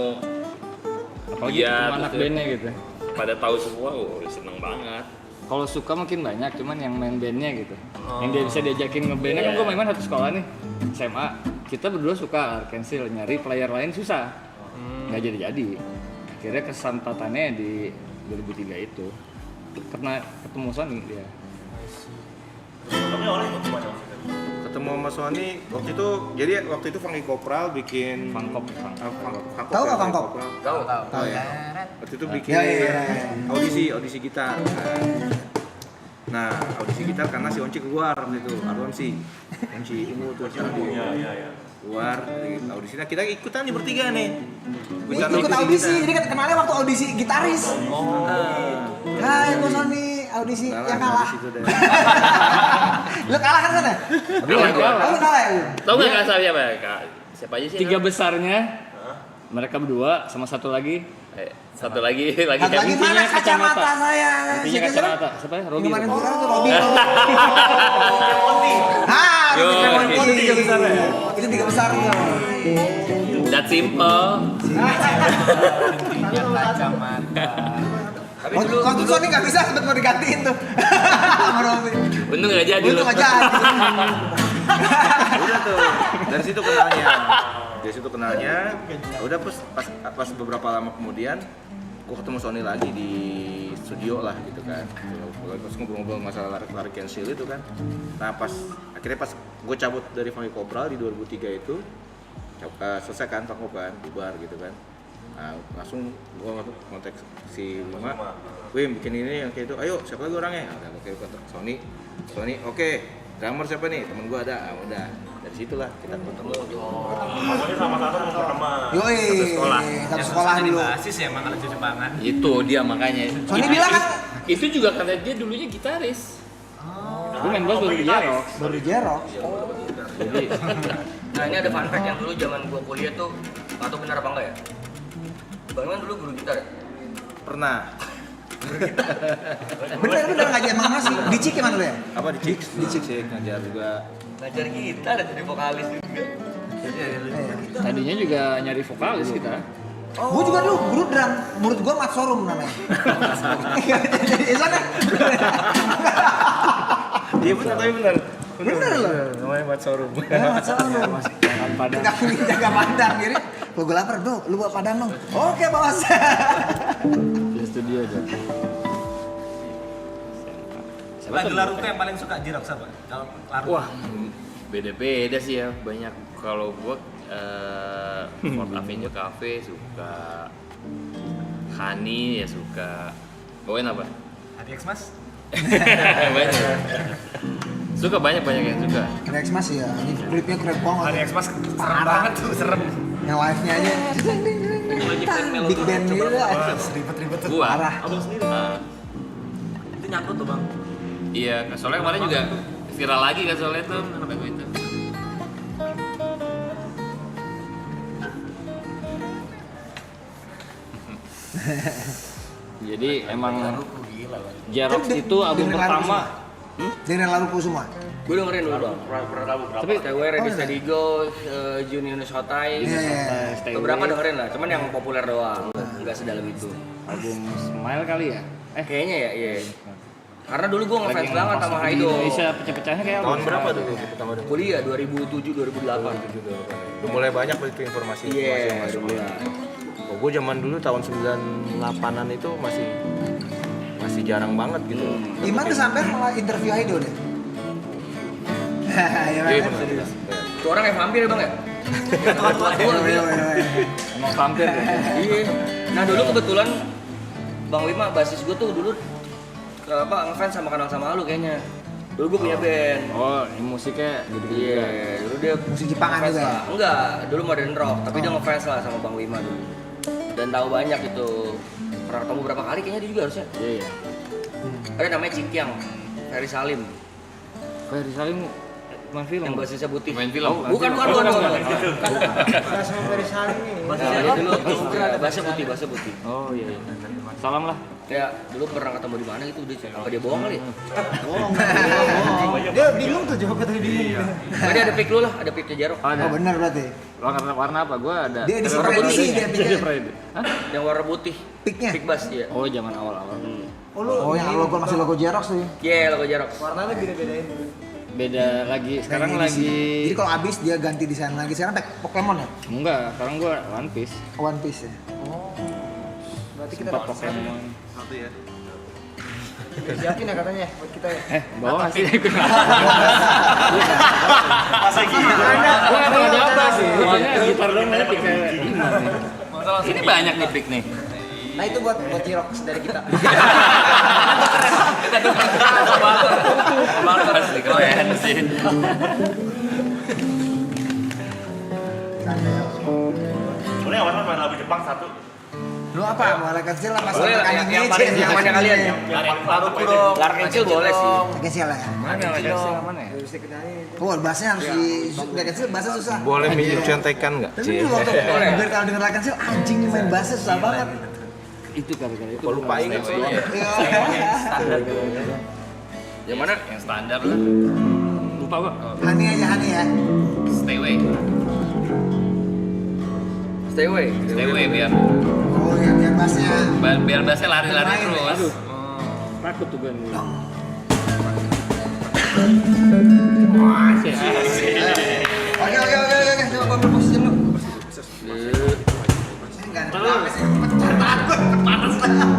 Apalagi iya, ketemu anak betul. bandnya gitu. pada tahu semua, seneng banget. Kalau suka mungkin banyak, cuman yang main bandnya gitu. Yang dia bisa diajakin ngebandnya kan gue main satu sekolah nih, SMA. Kita berdua suka Arkansas, nyari player lain susah. Nggak jadi-jadi. Akhirnya kesempatannya di 2003 itu. Karena ketemu Sony dia. Sebelumnya orang ikut gimana? Ketemu sama Sony waktu itu Funky Kopral bikin Fangkop. Tahu nggak Fangkop? Tahu. Tahu ya. Waktu itu bikin audisi gitar. Nah, audisi gitar karena si Onci keluar waktu itu, Onci Ungu tuh sekarang Iya. keluar dari audisi. Nah, kita ikutan nih bertiga nih. Ikut audisi, jadi kan kenalnya waktu audisi gitaris. Hai Bos Sony, audisi yang kalah. Lu kalah kan sana? Belum kalah. Lu kalah ya? Tahu nggak kalah siapa? Siapa aja sih? 3 besarnya mereka berdua sama satu lagi. Satu lagi Satu lagi mana kacamata saya? Intinya kacamata. Siapa ya? Robi. Kemarin viral tuh Robi. Yo, Itu 3 besar ya? Itu 3 besar tuh. that simple. Tapi Waktu Sony nggak bisa sempet mau digantiin tuh sama Robi. Untung nggak jadi Untung loh. nggak jadi. Udah tuh, dari situ kenalnya. Udah pas beberapa lama kemudian gue ketemu Sony lagi di studio lah gitu kan. Terus ngobrol-ngobrol masalah lari cancel itu kan. Nah akhirnya pas gue cabut dari Funky Cobra di 2003 itu selesai kan Funky kan, bubar gitu kan. Nah, langsung gue kontak si Lima, Wim bikin ini yang kayak itu, ayo siapa lagi orangnya? Nah, oke kontak Sony, oke, drummer siapa nih? Temen gue ada, udah dari situlah kita ketemu. Pokoknya sama-sama mau berteman. Yoi, satu sekolah dulu. Basis ya emang kalau cucu banget. Itu dia makanya. Sony bilang kan Itu juga karena dia dulunya gitaris. Gue main bass baru di Jarok. baru Jerok. Jadi Nah ini ada fun fact yang dulu zaman gua kuliah tuh, nggak tahu benar apa enggak ya. Bang Iman dulu guru gitar ya? Pernah Bener ngajar mana sih? Di Cik gimana lu ya? apa di Cik ngajar juga. Ngajar gitar dan jadi vokalis juga. tadinya juga nyari vokalis kita. Gue juga dulu guru drum, menurut gue Mat Sorum namanya. Jadi sana. Iya benar tapi benar. Bener loh. Namanya Mat Sorum. Mat Sorum. Jangan pada Jaga padang jadi. Kalau gue lapar, bro, lu bawa padang dong. Oke, bos. di studio aja. Lagu Laruko yang paling suka Jirok siapa? Kalau Laruko. Wah, beda-beda sih ya, banyak. Kalau gua Fort Avenue Cafe suka, Hani ya suka. Bawain apa? ATX Mas? Banyak. Suka banyak yang suka. Rex Mas ya, ini klipnya keren banget. ATX Mas serem banget tuh, serem. Yang live-nya aja. Big band gitu. Ribet-ribet tuh. Gua. Parah. Abang sendiri. Itu nyangkut tuh bang. Iya, soalnya kemarin juga viral lagi kan soalnya tuh lagu itu. Jadi emang Jarok itu album Dengerin pertama. Dengerin lagu semua. Gue dengerin dulu bang. Tapi TW, Ready Steady Go, Junior Hotai, Iya. beberapa dengerin lah. Cuman yang populer doang, nggak sedalam itu. Album Smile kali ya? Kayaknya ya, iya. Karena dulu gue ngefans Lagi banget pas sama di Haido. Indonesia pecah-pecahnya kayak Tahun album berapa Smile. tuh pertama dulu? Kuliah 2007 2008. Udah mulai banyak itu informasi Iya, yang masuk. Oh, gue zaman dulu tahun 98-an itu masih jarang banget gitu. Iman tuh sampai malah interview Aido deh. Iya, Iya kan? benar. Itu orang kayak vampir ya bang ya? Tua-tua gitu. Emang vampir ya? Iya. Nah dulu kebetulan Bang Wima, basis gue tuh dulu ngefans sama Kenal Sama Lu kayaknya. Dulu gue punya band. Oh, ini musiknya gitu-gitu Iya, juga. dulu dia Musik Jepangan ngefans juga ya? lah. Enggak, dulu modern rock, tapi dia ngefans lah sama Bang Wima dulu. Dan tahu banyak itu. Pernah ketemu berapa kali kayaknya dia juga harusnya. Iya, iya. Ada namanya Cikyang, Ferry Salim, Ferry Salim main film. yang basisnya putih. Main film. Oh, bukan. Sama Ferry Salim ini. Basisnya dia dulu, bahasa putih. Oh iya, iya. Salam lah. Ya, dulu pernah ketemu di mana gitu, apa dia bohong kali? Bohong. Dia bingung tuh jawabnya tadi bingung. Nah, dia ada pick lu lah, ada picknya Jarok. Ada. Oh benar berarti. Warna apa? Gua ada. Dia edisi warna prediksi, putih. dia pikir. Dia prediksi. Hah? Yang warna putih, Picknya. pick bass ya. Oh, zaman awal-awal. Oh yang logo masih logo Jerox tuh. Iya, logo Jarok. Warnanya beda-bedain. Beda lagi. Sekarang lagi Jadi kalau abis dia ganti desain lagi. Sekarang pakai Pokemon ya? enggak, sekarang gua One Piece. One Piece ya. Oh. Berarti kita Sempat dapat Pokemon. Satu ya. siapin ya katanya buat kita ya. Bawa nggak sih? Masa gitu? Gua nggak pernah nyoba sih. Pokoknya gitar doang aja kayak Ini banyak nih pick nih. Nah itu buat Jerox dari kita. Pasti keren sih. Jepang satu. Lu apa? Mulai kecil apa Boleh sampai lah, kanan yang meja? paling nyamannya kalian. Yang paling Baru apa kurung. Lar kecil boleh sih. Kecil lah ya. Mana yang mana ya? Oh, bahasanya harus di udah kecil bahasa susah. Boleh mencontekan nggak? Tapi dulu waktu biar kalau denger kecil anjing nih main bahasa susah banget. Itu kali-kali itu. Kok lupa ingat semua? Yang mana? Yang standar lah. Lupa gua. Hani aja Hani ya. Stay away. Stay away. Stay away biar Oh, yang bahasanya. biar bahasnya lari-lari Main, terus. Aduh. Takut tuh gue nih. Oke, coba gua berposisi dulu. Enggak, apa sih? Takut, panas lah.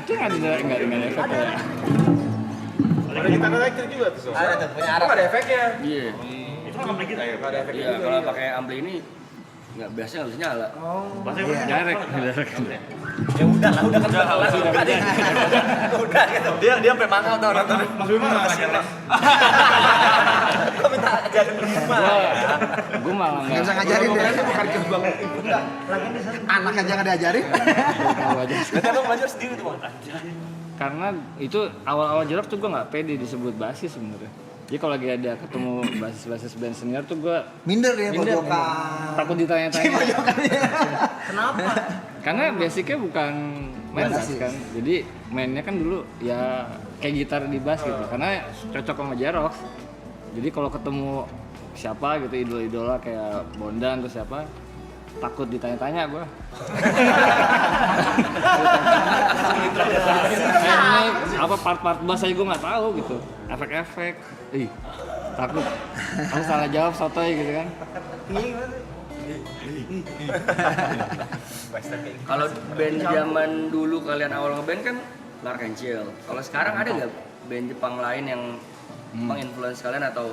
Itu nggak ada efek ya. Ada gitar elektrik juga tuh. Sob. Ada tuh, punya Itu Arab. nggak ada efeknya. Iya. Itu kan ampli kita ya. Nggak ada efek Iya, juga. kalau pakai ampli ini nggak biasanya harus nyala. Bahasa Direct. Ya udah lah, udah kan udah gitu. Dia sampai mahal tau nonton. Mas Bima nggak ngajarin. Gua minta ajarin Bima. Gue malah Nggak bisa ngajarin deh. Bukan ke bang. Anak aja nggak diajarin. tahu aja. Berarti abang belajar sendiri tuh bang. Karena itu awal-awal Jerok tuh gue nggak pede disebut basis sebenarnya. Jadi kalau lagi ada ketemu basis band senior tuh gue Minder ya minder, pojokan. takut ditanya-tanya. Kenapa? Karena basicnya bukan main bass Basis. kan. Jadi mainnya kan dulu ya kayak gitar di bass gitu. Karena cocok sama Jerok. Jadi kalau ketemu siapa gitu idola-idola kayak Bondan atau siapa, takut ditanya-tanya gue. Ini apa part-part bass aja gue nggak tahu gitu, efek-efek, takut aku salah jawab sotoy gitu kan. Kalau band zaman dulu kalian awal ngeband kan Lark and Chill. Kalau sekarang ada nggak band Jepang lain yang menginfluence kalian atau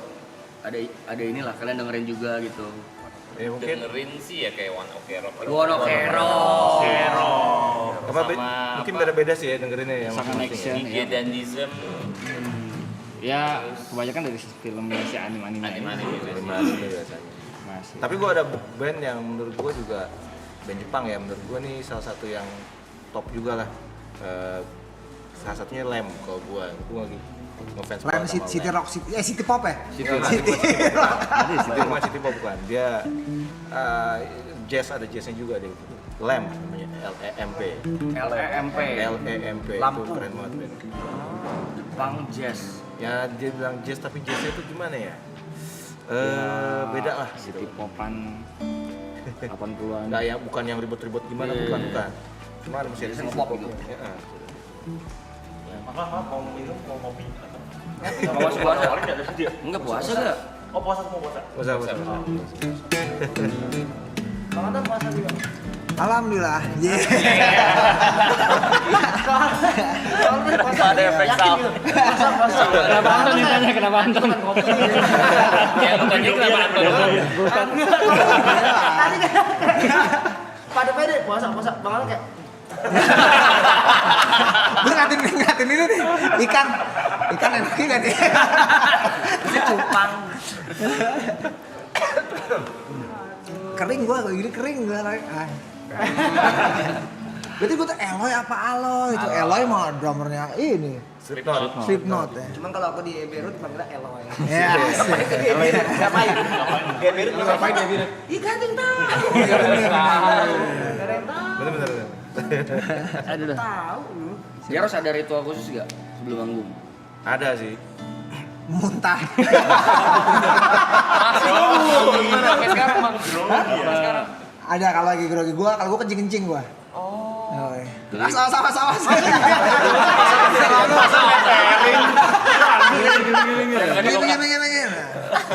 ada inilah kalian dengerin juga gitu? Ya mungkin Dengerin sih ya kayak One Ok Rock. One Ok Rock. apa mungkin beda-beda sih ya dengerinnya ya. Sama masing-masing Action DJ ya. dan Dizem Ya kebanyakan dari filmnya si anime-anime. anime-anime gitu. ya. Biasanya. Masih. Tapi gue ada band yang menurut gue juga band Jepang ya, menurut gue nih salah satu yang top juga lah. Salah satunya Lem kalau gue lagi ngefans Lem banget sama City Rock, City Pop ya? City Rock. Bukan City Pop bukan. Dia jazz, ada jazznya juga deh. Lem namanya, LEMP. LEMP Lampu. itu keren banget band. Jepang Jazz. Ya dia bilang jazz tapi jazznya itu gimana ya? Beda lah City gitu. Popan 80-an. Nggak ya, bukan yang ribet-ribet gimana, Iya. bukan. Cuma ada mesin Biasanya ngepop gitu. Apa mau minum mau kopi? Awas puasa. Awalnya nggak ada dia. Enggak puasa enggak? Oh puasa semua puasa. Masa. Bang Anton puasa juga. Alhamdulillah. Ada efek sound. Kenapa Anton ditanya kenapa Anton? Ya lu tanya kenapa Anton? Pada pede puasa. Bang Anton kayak Gue ngatin ini nih. Ikan enaknya nggak nih? Cupang. Kering gue, kayak gini kering gue. Berarti gue tuh Eloy apa Aloy? Itu Eloy mah drummernya ini. Slipknot ya. cuman kalau aku di Beirut panggilnya Eloy. Ya, asik. Ngapain? Dia Beirut ngapain dia Beirut? Ih ganting tahu. Bener. Aduh dah. Tahu lu. Dia harus ada ritual khusus enggak sebelum manggung? Ada sih. Muntah. Sampai sekarang bang. Sekarang. Ada kalau lagi grogi gue, kalau gue kencing gue. Oh. Sama.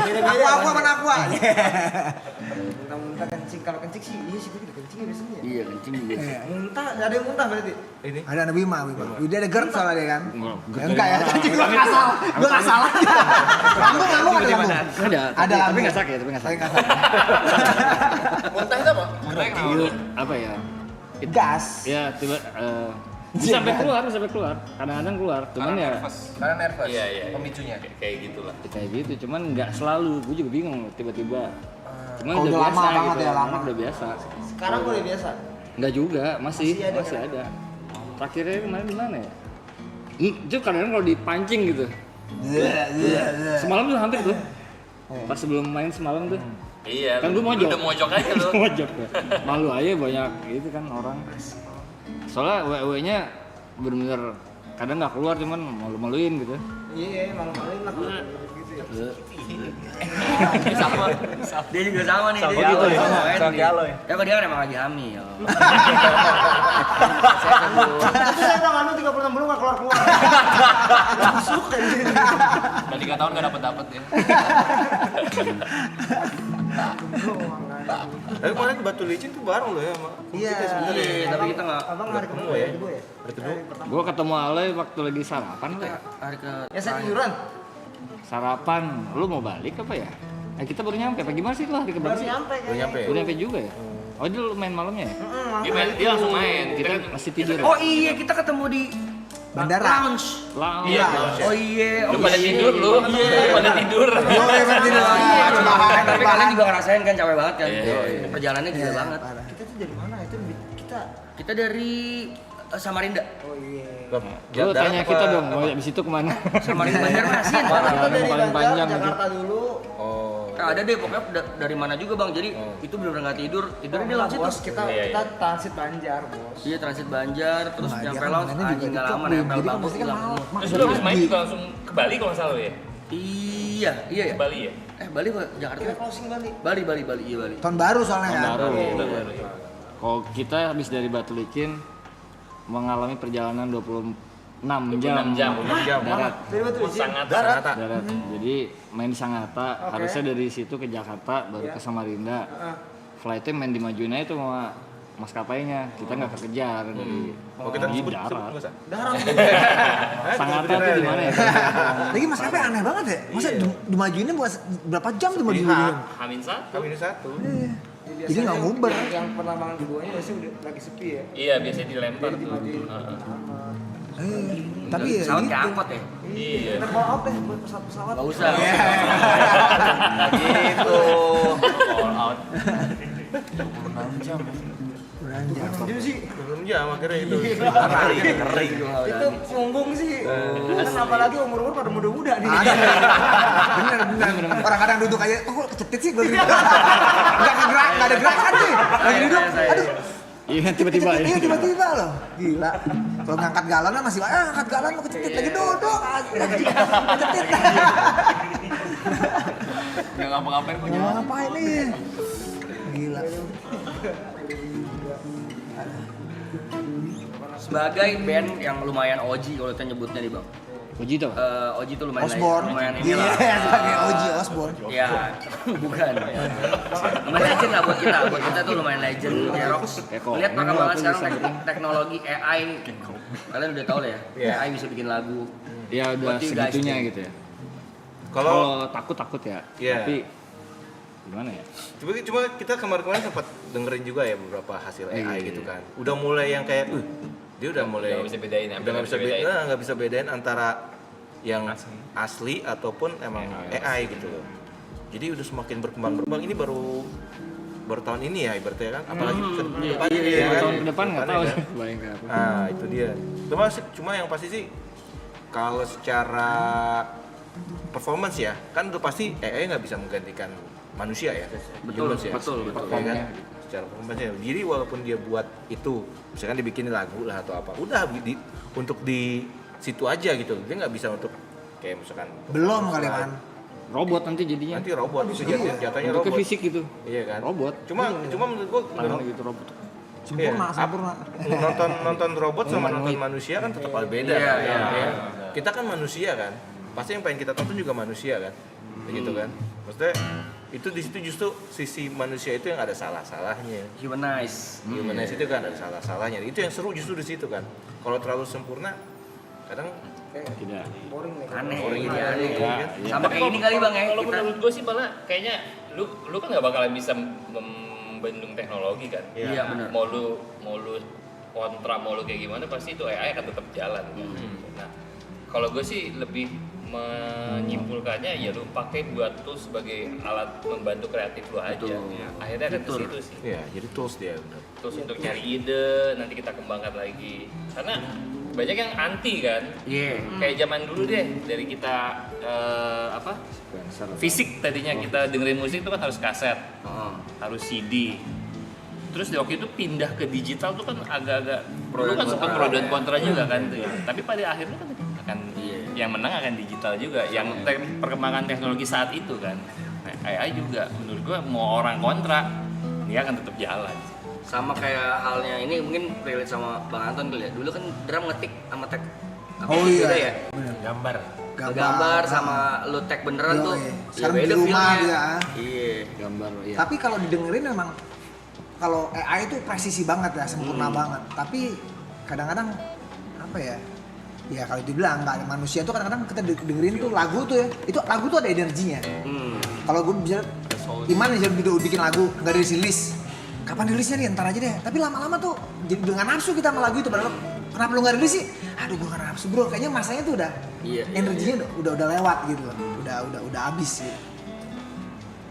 Gini. Aku mana aku. Muntah kencing, kalau kencing sih iya sih gue juga kencing ya biasanya. Iya kencing juga. Muntah, ada yang muntah berarti. Ini Ada anak Bima. Dia ada GERD soalnya dia kan. Enggak. Enggak ya, kencing gue nggak salah. Gue nggak salah. Lambung ada lambung. Ada, tapi nggak sakit, Tapi nggak sakit. Muntah itu apa? Itu apa ya? Gas. Ya tiba bisa sampai keluar. Kadang-kadang keluar. Cuman ya Karena nervous. Iya. Pemicunya. Kayak gitulah. kayak gitu. Cuman nggak selalu. Gue juga bingung tiba-tiba. Cuman Oh, udah udah biasa lama banget gitu. ya, lama. Udah biasa. Sekarang gue udah biasa. Enggak juga, masih Masih ada. Terakhirnya kemarin di mana ya? Itu kadang-kadang kalau dipancing gitu. Semalam tuh hampir tuh. Pas sebelum main semalam tuh. Iya. Kan lu gua mojok. udah mojok aja lu. Mojok. Malu aja banyak gitu kan orang. Soalnya WW-nya bener-bener kadang nggak keluar cuman malu-maluin gitu. Iya, malu-maluin lah. Gitu ya. Sama. Dia juga sama nih. Sama dia gitu ya? sama Sama nih. kayak lo ya? Ya kok dia kan emang lagi hamil. Tapi saya bilang anu 36 bulan nggak keluar-keluar. Masuk kan sini. Dan 3 tahun nggak dapet ya. Tapi kemarin ke Batu Licin tuh bareng loh ya sama Iya. kita sebenarnya. Iya, tapi kita nggak. Abang hari kedua ya? kedua ya? Hari kedua. Gua ketemu Ale waktu lagi sarapan Le. Hari ke. Ya saya tiduran. Sarapan, lu mau balik apa ya? Kita baru nyampe, apa gimana sih lu hari keberapa Baru sih? nyampe Udah kayaknya. nyampe. Udah nyampe juga ya? Oh dia lu main malamnya ya? Dia langsung main. Kita masih tidur ya? Oh iya, kita ketemu di Bandara. lounge. Lah, Iya. Oh iya, Lu pada tidur lu. Lu pada tidur. Yo, berarti Tapi kalian juga ngerasain kan capek banget kan? Iya. Perjalanannya gila banget. Kita tuh dari mana? Itu kita. Kita dari Samarinda. Oh iya. lu tanya kita dong, mau abis itu kemana? Samarinda Banjarmasin. Kita Yang dari paling panjang Banjar, gitu. Jakarta dulu. Oh. Nah, ada deh pokoknya dari mana juga bang. Jadi itu benar-benar nggak tidur. Tidurnya di lounge itu. Bos, kita transit Banjar, Bos. Iya transit Banjar, terus Nah, nyampe dia lounge kan mainnya anjing juga nggak di lama klub, nempel jadi kan bambu pasti kan hilang malam. semua. Terus lu habis main juga langsung ke Bali kalau nggak salah lu ya? Iya ya. Ke Bali ya? Bali apa? Jakarta. Kita closing Bali. Bali, iya Bali. Tahun baru soalnya Tahun kan. baru. Baru. Kalau kita habis dari Batu Licin mengalami perjalanan 26 jam. 26 jam. Darat. Dari Batu Licin. Sangat Darat. Jadi main di Sangatta, harusnya dari situ ke Jakarta, baru ke Samarinda. Flightnya main dimajuin aja tuh sama maskapainya, kita nggak kekejar dari Oh, kita di sebut darat. nggak usah? Sangatta tuh di mana ya? Lagi Mas Kape aneh banget ya. Masa dimajuinnya buat berapa jam tuh mau Di dimajuin? Hamin satu. Kami ini satu. Jadi nggak nguber. Yang penerbangan keduanya biasanya udah lagi sepi ya. Iya, biasanya dilempar tuh. Tapi ya Pesawat gitu. kayak angkot ya. Iya. Kita call out deh buat pesawat-pesawat. Gak usah. Gitu. All out. Jadi sih Belum jam akhirnya itu. Kering. itu punggung sih. Kan apalagi umur-umur pada muda-muda nih. Ada. Bener. Orang kadang duduk aja, kok kecetit sih gue gitu. Nggak ada gerakan sih. Lagi duduk, aduh. Iya tiba-tiba ya. Iya tiba-tiba loh, gila. Kalau ngangkat galon masih, ngangkat galon lo kecetit lagi duduk, anjing, kecetit. Nggak ngapa-ngapain kok. Ngapain nih? Gila. Sebagai band yang lumayan OG kalau kita nyebutnya nih bang. Puji tuh. OG itu lumayan Osborne. lumayan Iya, inilah. sebagai OG Osborne. Ya, bukan. Lumayan legend lah buat kita. Buat kita tuh lumayan legend. Jerox. Lihat perkembangan sekarang teknologi AI. Kalian udah tahu lah ya. Iya. AI bisa bikin lagu. Ya udah What do you guys segitunya think? gitu ya. Kalau Kalau takut ya. Iya. Tapi gimana ya? cuma kita kemarin sempat dengerin juga ya beberapa hasil AI gitu kan. Udah mulai yang kayak dia udah mulai Nggak bisa bedain ya, udah nggak bisa bedain antara yang asli ataupun emang AI gitu loh. Jadi udah semakin berkembang. Ini baru tahun ini ya ibaratnya kan, apalagi ke depan iya, kan. Tahun ke depan nggak tahu Depannya sih. kan. Bayang kayak apa. Nah itu dia. Cuma yang pasti sih kalau secara performance ya kan udah pasti AI nggak bisa menggantikan manusia ya. Betul, Humans ya. betul. Ya kan? Secara performance ya. Jadi walaupun dia buat itu, misalkan dibikin lagu lah atau apa, udah untuk di situ aja gitu. Dia nggak bisa untuk kayak misalkan Belum kali man. Robot nanti jadinya. nanti robot itu jatuhnya Bentuknya robot. fisik gitu. Iya kan? Robot. Cuma menurut gua Tangan gitu robot. Sempurna. nonton robot sama nonton manusia kan tetap beda Iya, kan? iya, Ya. Kita kan manusia kan, pasti yang pengen kita tonton juga manusia kan, begitu kan? Maksudnya itu di situ justru sisi manusia itu yang ada salah-salahnya. Humanize. Humanize itu kan ada salah-salahnya. Itu yang seru justru di situ kan. Kalau terlalu sempurna, kadang Tidak. Aneh. Boring Iya, aneh. kan? Sama kayak ini kali bang ya. Kalau Kita menurut gue sih malah kayaknya lu kan nggak bakalan bisa membendung teknologi kan. Iya, benar. Mau lu kontra mau lu kayak gimana pasti itu AI akan tetap jalan. Nah kalau gue sih lebih menyimpulkannya ya lu pakai buat tools sebagai alat membantu kreatif lu aja. Betul. Akhirnya akan ke Betul. situ sih. Iya, jadi tools dia benar. Terus untuk nyari ide nanti kita kembangkan lagi. Karena banyak yang anti kan. Iya. Kayak zaman dulu deh dari kita fisik tadinya kita dengerin musik itu kan harus kaset, harus CD. Terus di waktu itu pindah ke digital tuh kan agak-agak Pro dan dulu kan sempat kontra. pro dan kontra juga kan tuh ya. Tapi pada akhirnya kan akan yang menang akan digital juga, yang perkembangan teknologi saat itu kan. Nah, AI juga menurut gua mau orang kontra dia akan tetap jalan. Sama kayak halnya ini mungkin relate sama Bang Anton kali ya. Dulu kan drum ngetik sama tag Oh iya. beda ya. Gambar. Gambar sama lu tag beneran Yo, tuh. iya. Ya Sekarang beda di rumah feel-nya. dia. Iya. Gambar ya. Tapi kalau didengerin memang kalau AI itu presisi banget ya, sempurna banget. Tapi kadang-kadang apa ya? Ya kalau dibilang nggak ada manusia tuh kadang-kadang kita dengerin tuh lagu tuh ya. Itu lagu tuh ada energinya. Kalau gue bisa Iman aja bikin lagu nggak dirilis. Kapan rilisnya nih? Ntar aja deh. Tapi lama-lama tuh jadi dengan nafsu kita sama lagu itu. Padahal kenapa lu nggak rilis sih? Aduh gue nggak nafsu bro. Kayaknya masanya tuh udah energinya udah lewat gitu loh. Udah habis gitu.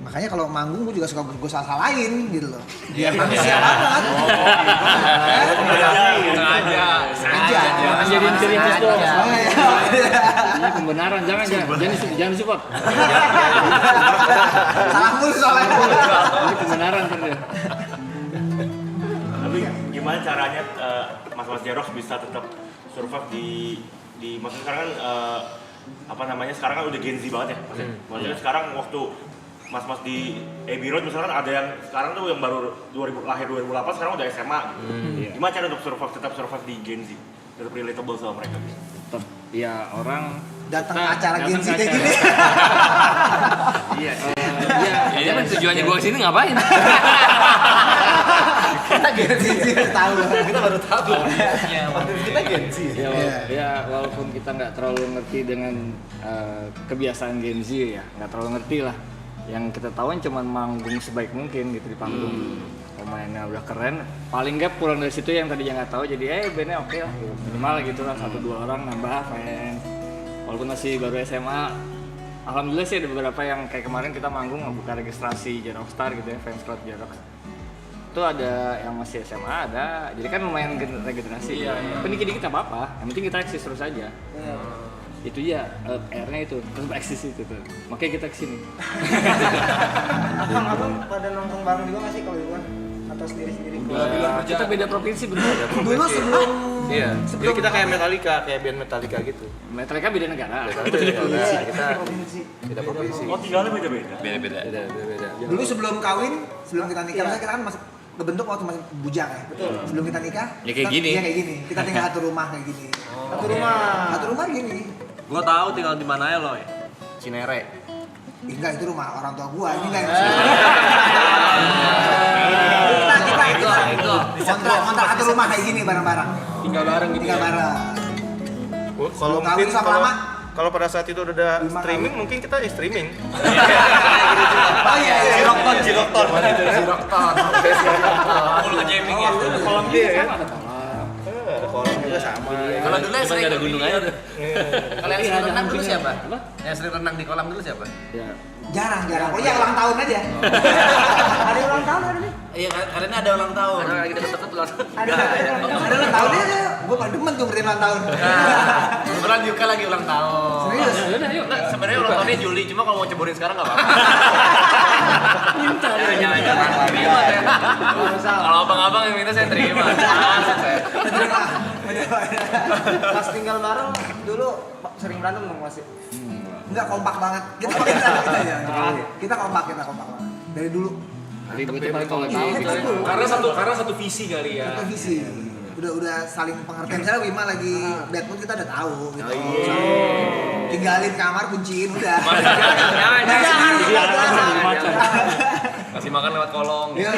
Makanya kalau manggung gue juga suka gue salah-salahin gitu loh. Biar manusia banget. Sengaja. Jangan jadiin ciri khas dong. Oh, iya. Ini pembenaran, jangan support. Salah mulu soalnya. Ini pembenaran kan dia. Tapi gimana caranya Mas Jerox bisa tetap survive di maksudnya sekarang kan apa namanya, sekarang kan udah Gen Z banget ya maksudnya sekarang waktu mas-mas di Abbey Road misalkan ada yang sekarang tuh yang baru lahir 2008 sekarang udah SMA gitu. Gimana cara untuk tetap survive di Gen Z, tetap relatable sama mereka? Tetap ya orang Datang kita- acara datang Gen Z ke kayak acara. gini. Iya. Iya, Ya kan tujuannya gua kesini ngapain? Kita Gen Z tahu. Kita baru tahu. Kita Gen Z. Ya, Iya. ya walaupun kita nggak terlalu ngerti dengan kebiasaan Gen Z ya, nggak terlalu ngerti lah. Yang kita tahu cuma manggung sebaik mungkin gitu di panggung. Pemainnya udah keren, paling nggak pulang dari situ yang tadinya nggak tahu jadi bandnya oke lah gitu. Minimal gitu lah 1-2 orang nambah fans. Walaupun masih baru SMA, alhamdulillah sih ada beberapa yang kayak kemarin kita manggung buka registrasi Jerox Star gitu ya, fans club Jerox. Itu ada yang masih SMA ada, jadi kan lumayan regenerasi. Tapi dikit-dikit apa-apa, yang penting kita eksis terus aja. Itu ya, R-nya itu, tetap eksis itu tuh. Makanya kita kesini. Abang pada nongkrong bareng juga nggak sih kalau di luar? Atau sendiri-sendiri? Kita beda provinsi bener. Dulu sebelum Iya. Jadi kita kayak Metallica, kayak band Metallica gitu. Mereka beda negara. Kita provinsi. Oh tinggalnya beda-beda? Beda-beda. Beda. dulu sebelum kawin, sebelum kita nikah, misalnya kita kan masih kebentuk waktu masih bujang ya. Betul. Sebelum kita nikah, Ya kayak kita- gini. Iya kayak gini. Kita tinggal satu rumah kayak gini. Satu rumah gini. Gua tahu tinggal di mana ya lo. Cinere. Enggak, itu rumah orang tua gua. Ini enggak. Kita kontrak satu rumah kayak gini bareng-bareng. Tinggal bareng gitu. Tinggal bareng. Kalau Kawin mungkin sama kalau lama. kalau pada saat itu udah ada streaming, mungkin kita streaming. Oh iya. Jirokton. Full ke jamming ya. Kolam dia kan? Ada kolam juga sama. Kalau dulu yang sering ada gunung aja. Kalau yang sering renang dulu siapa? Yang sering renang di kolam dulu siapa? Ya, Jarang. Pokoknya ulang tahun aja. Ada ulang tahun ada nih? Iya, karena ada ulang tahun. Ada lagi deket-deket ulang tahun. Ada Ada ulang tahun aja. Gua paling demen tuh ngertiin ulang tahun. Kebetulan Yuka lagi ulang tahun. Serius. Enggak, sebenarnya ulang tahunnya Juli, cuma kalau mau ceburin sekarang enggak apa-apa. minta dia. Jangan terima deh. Kalau abang-abang yang minta saya terima. Langsung saya. Pas tinggal bareng dulu sering berantem dong masih. Enggak kompak banget. Kita kompak banget. Dari dulu. Ributnya paling kalau tahu Iya, gitu. dulu. Karena satu visi kali ya. Satu visi. Udah saling pengertian. Misalnya Wima lagi bad mood kita udah tahu gitu. Tinggalin kamar, kunciin udah. Jangan. Kasih makan lewat kolong. Iya.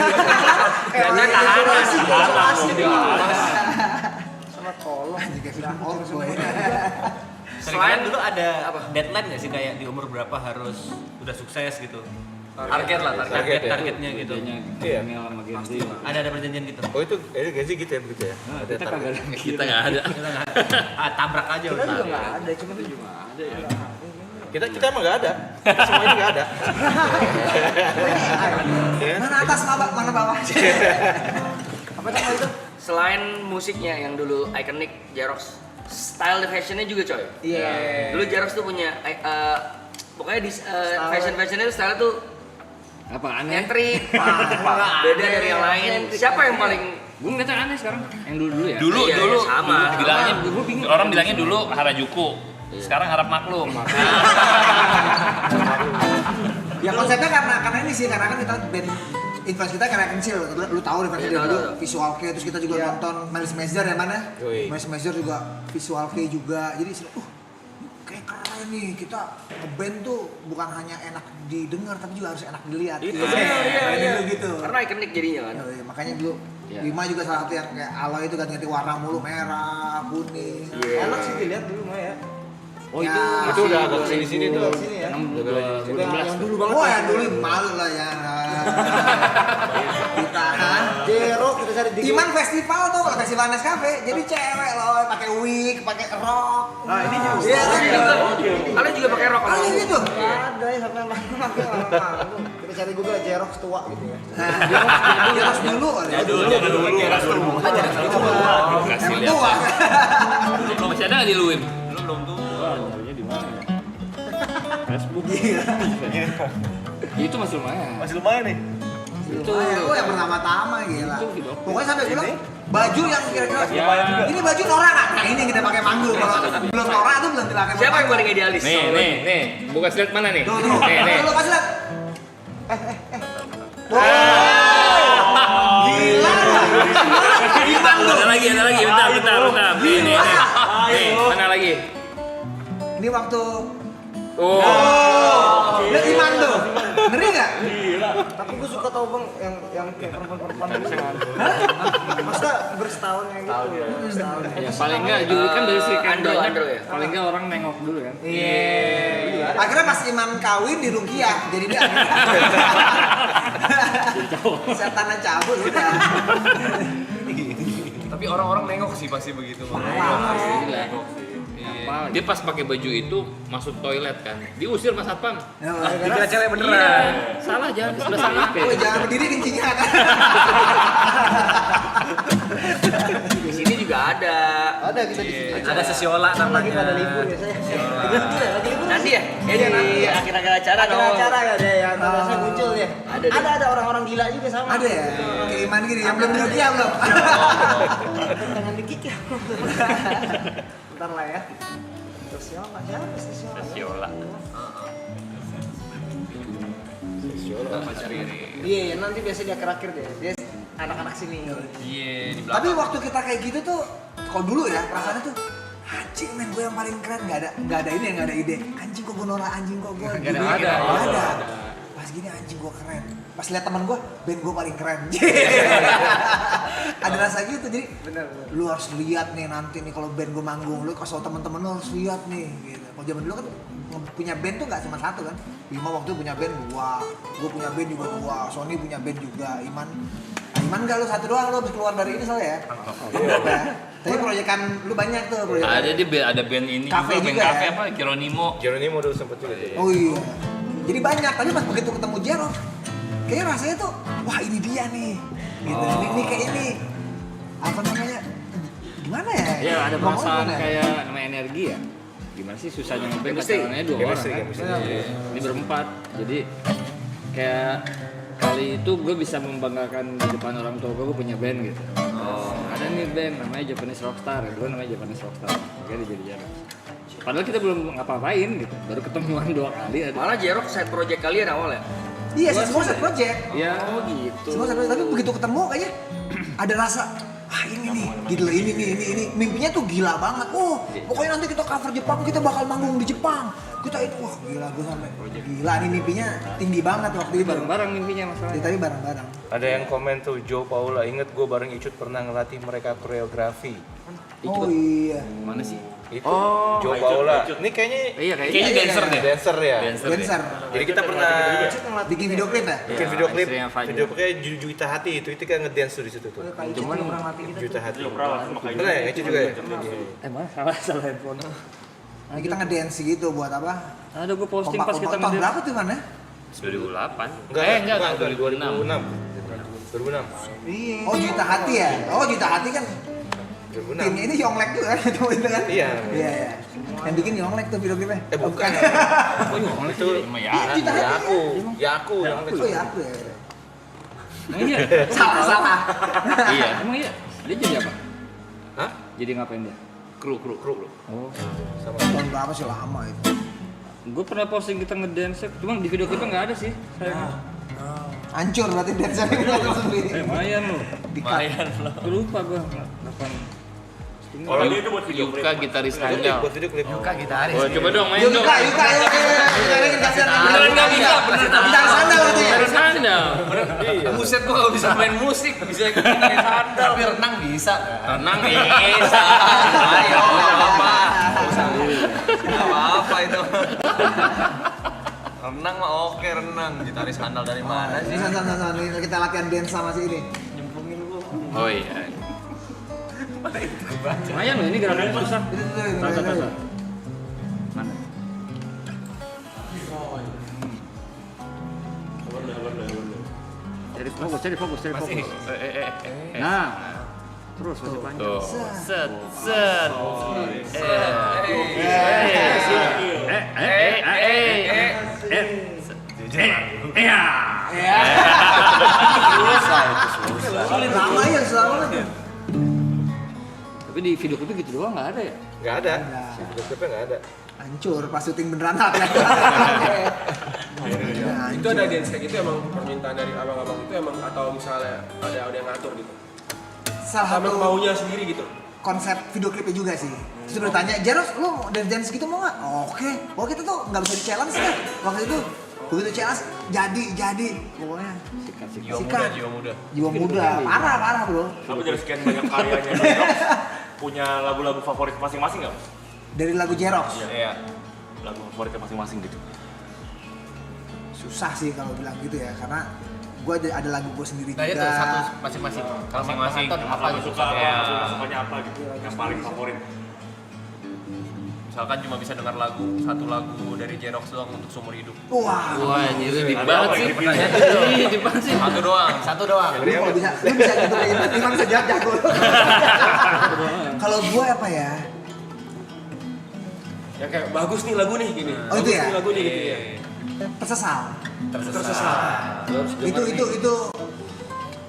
Sama kolong. Kayak film horor semua. Selain dulu ada deadline nggak sih kayak di umur berapa harus udah sukses gitu? Target lah, Targetnya gitu. Iya. Ini sama Gen Z. Ada perjanjian gitu. Oh itu Gen Z gitu ya begitu ya? Nah, Ada kita target. kagak ada. Kita nggak ada. Kita nggak tabrak aja Kita udah. juga nggak ada, cuma Ada ya. Kita emang nggak ada. Kita semua ini nggak ada. Ya. Mana atas, mana bawah? Apa nama itu? Selain musiknya yang dulu ikonik Jerox, style fashionnya juga coy. Iya. Dulu Jerox tuh punya pokoknya di fashionnya tuh style tuh Apa aneh? entry, beda dari yang lain. Siapa yang paling Gue ngeliatnya aneh sekarang. Yang dulu ya. Dulu Iya, dulu sama. bilangnya orang bilangnya dulu Harajuku. Sekarang harap maklum. Ya konsepnya karena ini sih, karena kan kita band influence kita karena kecil, lu tahu influence dia dulu visual kei, terus kita juga nonton Miles Major ya mana? Miles Major juga visual kei juga, jadi kayak keren nih, kita ngeband tuh bukan hanya enak didengar tapi juga harus enak dilihat. Iya. Gitu. Karena ikonik jadinya kan. Makanya dulu Bima juga salah satu yang kayak Aloy itu ganti warna mulu, merah, kuning. Enak sih dilihat dulu mah ya. Oh itu udah agak sini tuh. Sini ya. Yang dulu banget. Oh yang dulu malu lah ya. Kita Jero kita cari di Iman festival tuh, festival Nescafe. Jadi cewek loh, pakai wig, pakai rok. Nah, ini juga. Iya kan? Kalian juga pakai rok Kali gitu. Ada ya sampai pakai lama. Kita cari Google Jerox tua gitu ya. Jerox dulu kali ya. Dulu. Kasih Yang lihat. tua. Belum masih ada nggak di Luim? Belum tuh. Nyarinya di mana ya? Facebook. Itu masih lumayan. Masih lumayan nih. Itu Oh yang pertama-tama gila. Itu video. Pokoknya sampai bilang baju yang kira-kira Ya. ini baju Nora nggak? Nah ini yang kita pakai manggung. Kalau belum Nora tuh belum kita pakai. Siapa yang paling idealis? Nih. Buka slide mana nih? Tuh. Nih. Lu kasih lihat. Gila. Iman tuh. Ada lagi. Bentar. Nih. Mana lagi? Ini waktu Oh. lihat Iman tuh. Ngeri nggak? Tapi gue suka tau bang yang kayak perempuan gitu kan. Masa bersetahun yang gitu. Bersetahun. Ya paling enggak juga kan dari si Andro ya. paling enggak orang nengok dulu kan. Iya. Akhirnya pas Iman kawin di Rukiah, jadi dia setannya cabut udah. Tapi orang-orang nengok sih pasti begitu. Dia pas pakai baju itu masuk toilet kan. Diusir Mas Satpam. Dikira cewek beneran. Iya. Salah jangan di sebelah sana. Oh, jangan berdiri kencingnya kan. Di sini juga ada. Ada kita di sini. Ada sesiola Lagi namanya. pada libur biasanya. Lagi libur. Nanti ya? Iya nanti. Akhir-akhir acara Ada dong. acara ya ada yang biasanya muncul ya. Ada deh. Ada orang-orang gila juga sama. Ada ya? Kayak Iman gini, yang belum di Rukiah belum? Jangan dikik ya. Bentar lah ya. Terus siapa Siola. Iya, nanti biasa di akhir-akhir deh. Dia anak-anak sini. Iya, di belakang. Tapi waktu kita kayak gitu tuh, kalau dulu ya perasaannya tuh, anjing men gue yang paling keren, nggak ada ini, nggak ada ide. Anjing kok gue Nora, anjing kok gue. Nggak ada. Pas gini anjing gue keren. Pas lihat teman gue, band gue paling keren. Ada rasa gitu, jadi Bener. lu harus lihat nih nanti nih kalau band gue manggung, lu kasih tau temen-temen lu harus lihat nih. Gitu. Kalau zaman dulu kan punya band tuh nggak cuma satu kan. Bima waktu itu punya band gue punya band juga dua, Sony punya band juga, Iman nggak lu satu doang, lu habis keluar dari ini soalnya ya. Ya. Tapi proyekan lu banyak tuh proyekan. Ada band ini Cafe band juga cafe ya? apa? Geronimo. Jeronimo dulu sempet juga. Oh iya. Jadi banyak, tapi pas begitu ketemu Jero, kayaknya rasanya tuh, wah ini dia nih. Gitu. Ini kayak ini. Apa namanya? Gimana ya? Ya ada Ngomongnya perasaan gimana? kayak namanya energi ya. Gimana sih susahnya ngeband Chemistry. pacarannya dua orang kan? Ini berempat. Jadi kayak kali itu gue bisa membanggakan di depan orang tua gue punya band gitu. Ada nih band namanya Japanese Rockstar, gue namanya Japanese Rockstar. Oke jadi jarang. Padahal kita belum ngapa-ngapain gitu, baru ketemuan 2 kali ada. Malah Jerok side project kalian awal ya? Iya, sih semua satu project. Ya gitu. Semua satu project, tapi begitu ketemu kayaknya ada rasa, ah ini nih, gitu ini. Mimpinya tuh gila banget. Oh, pokoknya nanti kita cover Jepang, kita bakal manggung di Jepang. Kita itu, wah gila gue sampai gila nih mimpinya tinggi banget waktu itu. Bareng-bareng mimpinya masalahnya. Tapi bareng-bareng. Ada yang komen tuh Joe Paula, inget gue bareng Icut pernah ngelatih mereka koreografi. Oh iya. Mana sih? Itu Joe Paula. Ini kayaknya Kayaknya dancer deh. dancer ya. Dancer. Jadi kita pernah Bikin video klip ya? bikin video klip. istrinya Fajar. Video klipnya Juwita Hati itu kan ngedance tuh di situ tuh. Cuman orang mati kita. Juwita Hati. Pernah sama kayak Pernah ya? Itu juga ya? Emang salah handphone. Nah, kita ngedance gitu buat apa? Ada gue posting pas kita tahun berapa tuh man ya? 2008. Enggak, Enggak, 2006. 2006. Oh Juta Hati ya? Oh Juta Hati kan 2006. timnya ini Yonglek tuh kan? Itu kan? Iya. Iya. Yang bikin Yonglek tuh video klipnya? Bukan. Itu sama ya. Iya Juta Hati. Ya aku yang Oh ya aku ya. Emang iya? Salah. Iya. Emang iya? Dia jadi apa? Hah? Jadi ngapain dia? Kru. Oh. Tahun berapa sih lama itu? Gue pernah posting kita ngedance, cuman di video klipnya nggak ada sih. Hancur berarti dance-nya sendiri. Lumayan loh. Lumayan loh. Gue lupa gue kapan. Oh, lagi itu buat video Yuka gitaris handal. Buat video klip. Yuka gitaris. Oh, coba dong main dong. Yuka, kasihan. Beneran nggak bisa, bener nggak bisa. Gitar sandal gitu ya? Gitaris handal. Buset gua nggak bisa main musik, bisa gitaris handal. Tapi renang bisa. Renang bisa. Ayo, nggak apa-apa itu. Renang mah oke, renang. Gitaris handal dari mana sih? Ini kita latihan dance sama si ini. Oh iya. Lumayan loh, ini gerakannya susah. Tata. Mana? Cari fokus. Nah, terus masih panjang. Tuh. Set. Lama ya, selama itu. Tapi di video klipnya gitu doang nggak ada ya? Nggak ada. Video klipnya nggak ada. Hancur pas syuting beneran apa ya? Itu ada dance kayak gitu emang permintaan dari abang-abang itu emang atau misalnya ada yang ngatur gitu? Salah Sama satu maunya sendiri gitu? konsep video klipnya juga sih. Terus udah tanya, Jaros lu dance gitu mau nggak? Oke. Pokoknya kita tuh nggak bisa di challenge ya. Waktu itu begitu challenge jadi pokoknya. Jiwa muda. Parah bro. Tapi dari sekian banyak karyanya Jerox, punya lagu-lagu favorit masing-masing nggak? Dari lagu Jerox. Iya. Lagu favoritnya masing-masing gitu. Susah sih kalau bilang gitu ya, karena gue ada lagu gue sendiri Nah itu juga. satu masing-masing. Kalau Masing-masing. nonton apa gitu? Suka apa? Ya. Sukanya apa gitu? Yang paling favorit. Misalkan cuma bisa dengar satu lagu dari Jerox doang untuk seumur hidup. Wah. Wah, jadi deep Ada banget apa sih. ya? Iya, deep banget sih. Satu doang. Lu kalau bisa gitu kayak Iman bisa jago. Kalau gue apa ya? Ya kayak bagus nih lagu nih gini. Oh, itu Bagus ya? nih lagu nih gitu ya. Tersesal. Itu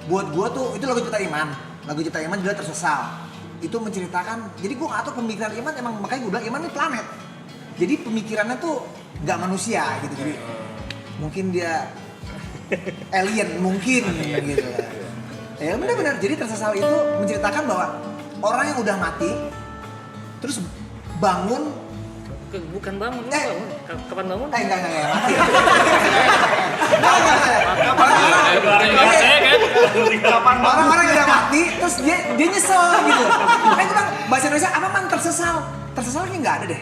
buat gua tuh itu lagu Cipta Iman. Lagu Cipta Iman juga tersesal. Itu menceritakan, jadi gua nggak tahu pemikiran Iman emang, makanya gua bilang Iman ini planet. Jadi pemikirannya tuh nggak manusia gitu. Jadi mungkin dia alien mungkin gitu. Ya benar-benar. Jadi tersesal itu menceritakan bahwa orang yang udah mati terus bangun. Bukan bangun, kapan bangun? Enggak mati. Orang-orang yang udah mati, terus dia nyesel gitu. Makanya gue bilang, bahasa Indonesia apa man tersesal? Tersesalnya nggak ada deh.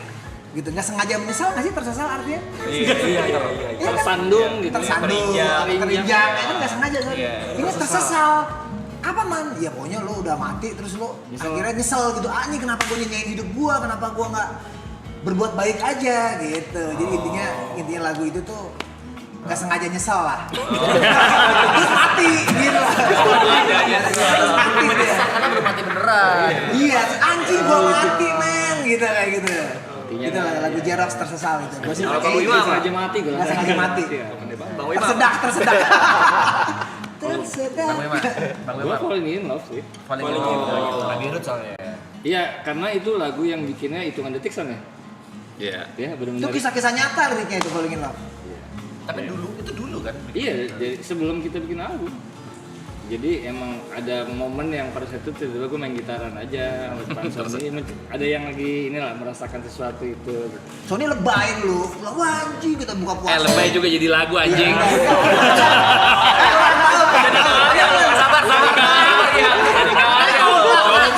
Gitu, nggak sengaja menyesal nggak sih tersesal artinya? Iya kan? Tersandung gitu. Tersandung, terinjak, ya kan nggak sengaja kan? Ini tersesal. Apa man? Ya pokoknya lo udah mati terus lo akhirnya nyesel gitu. Ah ini kenapa gue nyanyiin hidup gue? Kenapa gue nggak berbuat baik aja gitu. Jadi intinya lagu itu tuh nggak sengaja nyesel lah. Terus mati gitu lah. Terus mati dia. Karena belum mati beneran. Iya, anjing gua mati men gitu kayak gitu. Gitu lah lagu Jerox tersesal itu. Gua sih pakai Nggak sengaja mati gue. nggak sengaja mati. Bang Wima. Tersedak. Bang Wima. Gue falling in love sih. Paling lagi Rut soalnya. Iya, karena itu lagu yang bikinnya hitungan detik son ya. Iya. Ya Itu benar-benar. kisah-kisah nyata liriknya itu Falling in Love. Tapi itu dulu kan. Iya, jadi sebelum kita bikin album. Jadi emang ada momen yang pada saat itu tiba-tiba gue main gitaran aja sama Sony. Ada yang lagi inilah merasakan sesuatu itu. Sony lebayin lu. Wah anjing kita buka puasa. Lebay juga jadi lagu anjing. Coba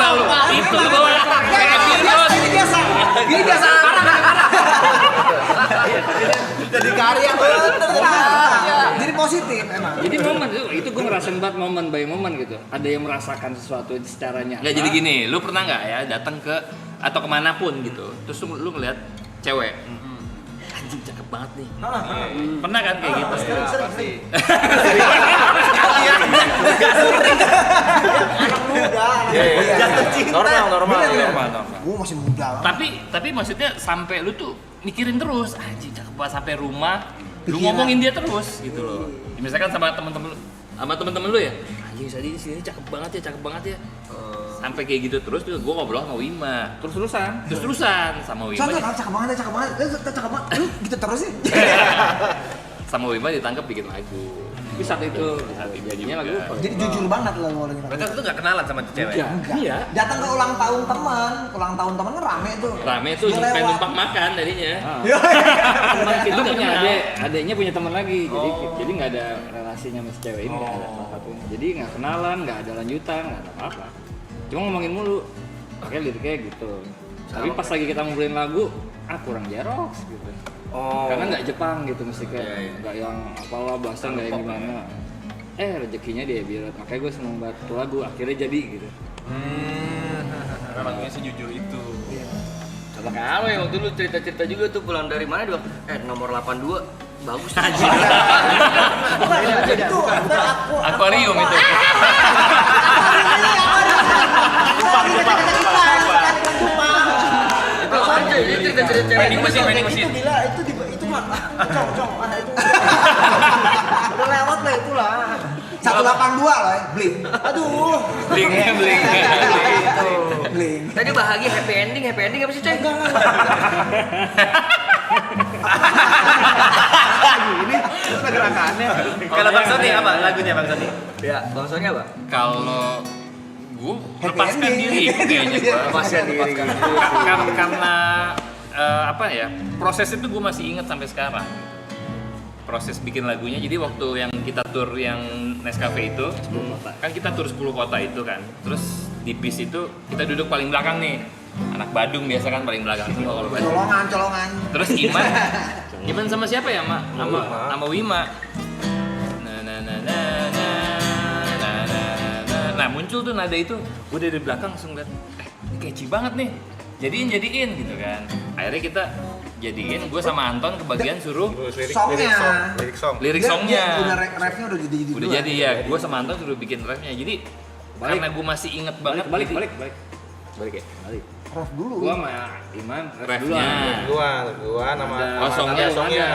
lu. Itu lu bawa. Ini biasa. Jadi karya jadi positif emang. Jadi momen itu gue ngerasain banget momen by momen gitu. Ada yang merasakan sesuatu secara nyata. Nggak jadi gini, lu pernah nggak ya datang ke atau kemanapun gitu, terus lu ngeliat cewek, anjing cakep banget nih. Pernah kan kayak gitu? Pasti. Anak muda. Jatuh cinta. Normal. Gue masih muda. Tapi maksudnya sampai lu tuh mikirin terus, anjing cakep banget sampai rumah, lu Pikiran. ngomongin dia terus gitu loh. Misalkan sama temen-temen lu ya, anjing tadi di sini cakep banget ya. sampai kayak gitu terus gue ngobrol sama Wima. Terus-terusan sama Wima. Contoh, cakep banget. Cakep banget. Lu gitu terus sih. Sama Wima ditangkap bikin lagu. Tapi saat itu jadinya lagu Jadi jujur banget lo ngomongin. Berarti lu nggak kenalan sama cewek? Iya. Datang ke ulang tahun teman kan rame tuh. Rame tuh Dia pengen lewat. numpang makan tadinya. Itu punya adeknya punya teman lagi, jadi nggak ada relasinya sama si cewek ini, nggak ada salah satunya. Jadi nggak kenalan, nggak ada lanjutan, nggak ada apa-apa. Cuma ngomongin mulu, pakai liriknya gitu. Tapi pas lagi kita ngobrolin lagu, kurang Jerox gitu. Karena nggak Jepang gitu musiknya, nggak yang apalah bahasa nggak yang gimana. Rezekinya dia biar, makanya gue seneng banget tuh lagu, akhirnya jadi gitu. Lagunya sejujur itu. Sama kayak Awe waktu lu cerita-cerita juga tuh pulang dari mana dia nomor 82 bagus aja. Itu Akuarium itu. Itu aja ini cerita-cerita cewek. Vending mesin. Itu gila, itu mah cong, itu. Udah lewat lah itulah. 182 loh, bling. Aduh. Bling. Bling. Tadi bahagia happy ending apa sih, Coy? Kalau Bang Sony apa lagunya Bang Sony? Ya, Bang Sony apa? Kalau gue Happy lepaskan ending. diri kayaknya gua. Lepaskan diri. Karena apa ya, proses itu gue masih ingat sampai sekarang. Proses bikin lagunya, jadi waktu yang kita tur yang Nescafe itu kan kita tur 10 kota itu kan, terus di bis itu kita duduk paling belakang nih, anak Badung biasa kan paling belakang semua kalau Badung. Colongan. Terus Iman sama siapa ya, Mak? Sama Wima. Nah muncul tuh nada itu, gue dari belakang langsung liat, ini catchy banget nih, jadiin gitu kan. Akhirnya kita jadiin, gue sama Anton kebagian suruh Songnya. lirik songnya. Udah refnya udah jadi Udah jadi ya, gue sama Anton suruh bikin refnya. Jadi karena gue masih inget banget. Balik ya. Ref dulu. Gua sama Iman refnya. Gua nama Oh, songnya.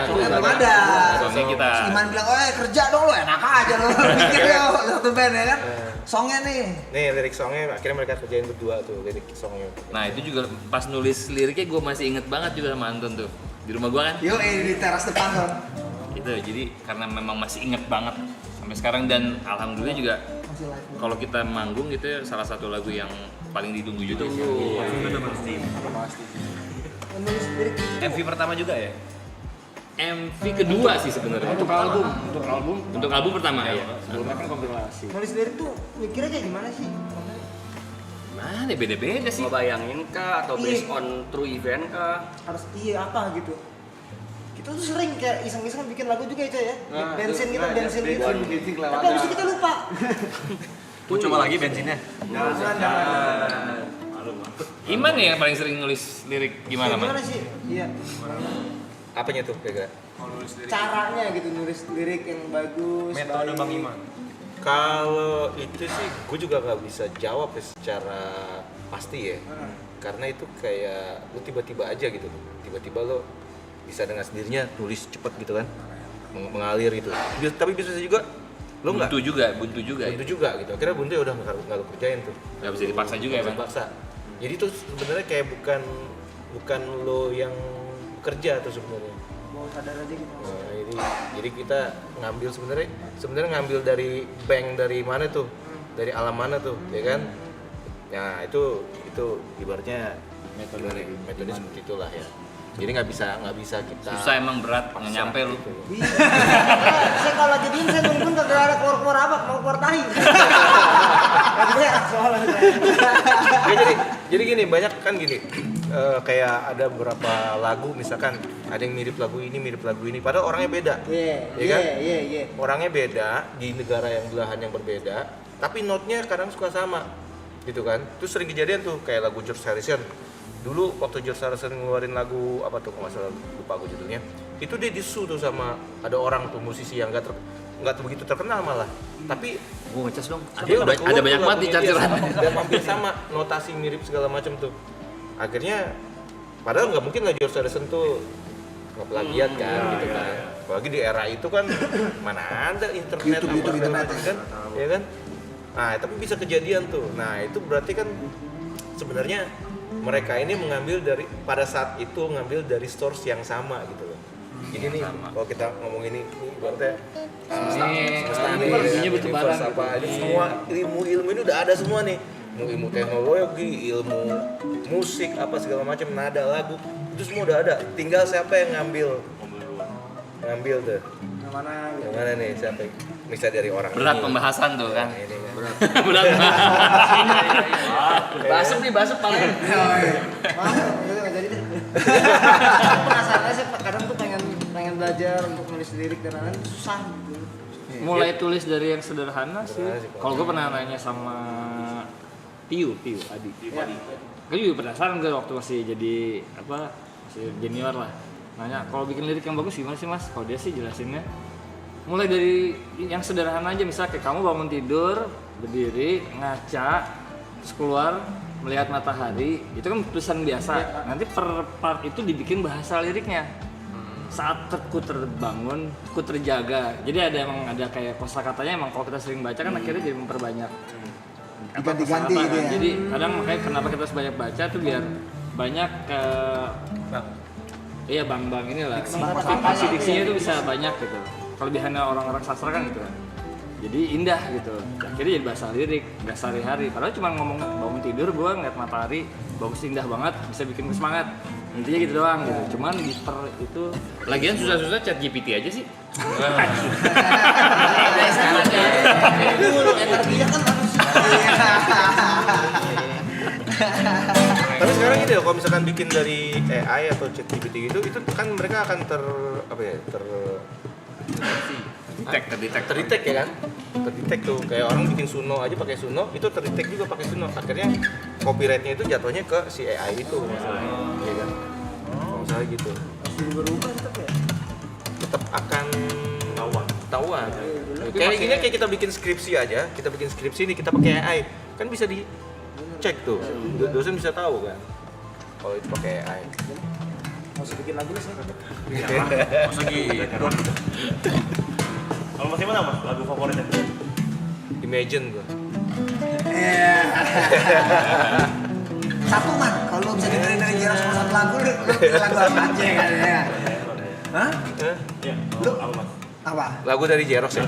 Belum ada. Songnya kita. Iman bilang, kerja dong lo, enak aja lo. Bikin lo, satu band ya kan. Songnya nih. Nih lirik songnya akhirnya mereka kerjain berdua tuh lirik songnya. Nah itu juga pas nulis liriknya gue masih inget banget juga sama Anton tuh. Di rumah gue kan. Yo, di teras depan tuh. Itu jadi karena memang masih inget banget sampai sekarang, dan alhamdulillah juga Masih live. kalau kita manggung gitu ya, salah satu lagu yang paling ditunggu juga sih. Menulis lirik MV pertama juga ya? MV kedua sih sebenarnya. untuk album Untuk album pertama ya. sebelumnya kan kompilasi. Nulis lirik tuh mikirnya kayak gimana sih? Mana beda-beda sih. Mau bayangin kah atau based on true event kah? Harus apa gitu. Kita tuh sering kayak iseng-iseng bikin lagu juga ya, bensin gitu. Tapi habis itu kita lupa. Mau coba lagi bensinnya? Iman ya yang paling sering nulis lirik gimana, Man? Gimana sih? Iya. Apanya tuh kira-kira? Caranya gitu nulis lirik yang bagus. Metode baik. Bang Iman. Kalau itu sih gue juga nggak bisa jawab ya secara pasti ya, karena itu kayak lu tiba-tiba aja gitu, tiba-tiba lo bisa dengan sendirinya nulis cepet gitu kan, mengalir gitu. Tapi bisa juga lo nggak buntu juga buntu juga gitu. Akhirnya buntu ya udah nggak lo kerjain tuh. nggak bisa dipaksa juga ya, Bang. Dipaksa. Jadi tuh sebenarnya kayak bukan lo yang kerja tuh sebenarnya. Mau sadar aja gitu. Nah, jadi kita ngambil sebenarnya ngambil dari bank dari mana tuh, dari alam mana tuh, ya kan? Nah itu ibaratnya metode seperti itulah ya. Jadi nggak bisa kita Susah emang, berat, nggak nyampe lu. Iya. Saya kalau jadiin saya nungguin kagak ada keluar apa, mau keluar tahi. Lagi berak soalnya. Ya, jadi gini, banyak kan gini, kayak ada beberapa lagu misalkan ada yang mirip lagu ini, padahal orangnya beda. Iya. Orangnya beda di negara yang belahan yang berbeda, tapi notnya kadang suka sama, gitu kan? Terus sering kejadian tuh kayak lagu George Harrison. Dulu waktu George Harrison ngeluarin lagu apa tuh, kalau nggak salah lupa aku judulnya, itu dia disu tuh sama ada orang tuh musisi yang nggak begitu terkenal malah, tapi Gua ngecas dong. dia udah Ada banyak banget di chargeran. dan hampir sama, notasi mirip segala macam tuh. Akhirnya padahal nggak mungkin lah George Harrison tuh ngeplagiat kan, gitu kan. Apalagi di era itu kan mana ada internet YouTube kan, ya kan. Nah, tapi bisa kejadian tuh. Nah, itu berarti kan sebenarnya mereka ini mengambil dari pada saat itu ngambil dari source yang sama gitu loh. Ini nih kalau kita ngomong ini berarti ilmunya betul barang apa ini semua ilmu ini udah ada semua nih. Ilmu teknologi, ilmu musik apa segala macam, nada lagu itu semua udah ada. Tinggal siapa yang ngambil tuh. Yang mana nih siapa? Bisa dari orang Berat ini. pembahasan tuh kan. Ini kan. Berat. Basep nih, basep paling. Jadi penasaran sih kadang tuh pengen belajar untuk nulis lirik dan lain-lain susah gitu. Mulai tulis dari yang sederhana sih. Kalau gue pernah nanya sama Piu Adi. Gue juga penasaran gue waktu masih jadi masih junior lah. Nanya kalau bikin lirik yang bagus gimana sih mas? Kalau dia sih jelasinnya mulai dari yang sederhana aja, misalnya kayak kamu bangun tidur, berdiri, ngaca, terus keluar melihat matahari, itu kan tulisan biasa. Nanti per part itu dibikin bahasa liriknya. Saat ku terbangun, ku terjaga. Jadi ada kayak kosakatanya, emang kalau kita sering baca kan akhirnya jadi memperbanyak. Diganti-ganti gitu ya. Jadi kadang makanya kenapa kita harus banyak baca tuh biar banyak iya bang inilah. Diksinya itu bisa banyak gitu. Kelebihannya orang-orang sastra kan gitu kan. Jadi indah gitu. Akhirnya jadi bahasa lirik, nggak sehari-hari. Padahal cuma ngomong bangun tidur, gue ngeliat matahari, bagus indah banget, bisa bikin gue semangat. Intinya gitu doang gitu. Cuman di itu Lagian susah-susah chat GPT aja sih. Tapi sekarang gitu ya, kalau misalkan bikin dari AI atau ChatGPT gitu, itu kan mereka akan terdetek ya kan? Terdetek tuh, kayak orang bikin Suno aja pakai Suno, itu terdetek juga pakai Suno. Akhirnya copyrightnya itu jatuhnya ke si AI itu masalahnya, ya kan? Kalau misalnya gitu. Tetap akan ketahuan. Kayak kita bikin skripsi aja, kita bikin skripsi ini kita pakai AI, kan bisa dicek tuh, dosen bisa tahu kan. Kalau itu pakai AI. Mau bikin lagu sih. Masa gitu. Kalau masih mana mas lagu favoritnya? Imagine gua. Satu man, kalau bisa dengerin dari Jeros sama satu lagu, lu pilih lagu apa aja kan ya? Hah? Iya. Lu Apa mas? apa? Lagu dari Jerox ya?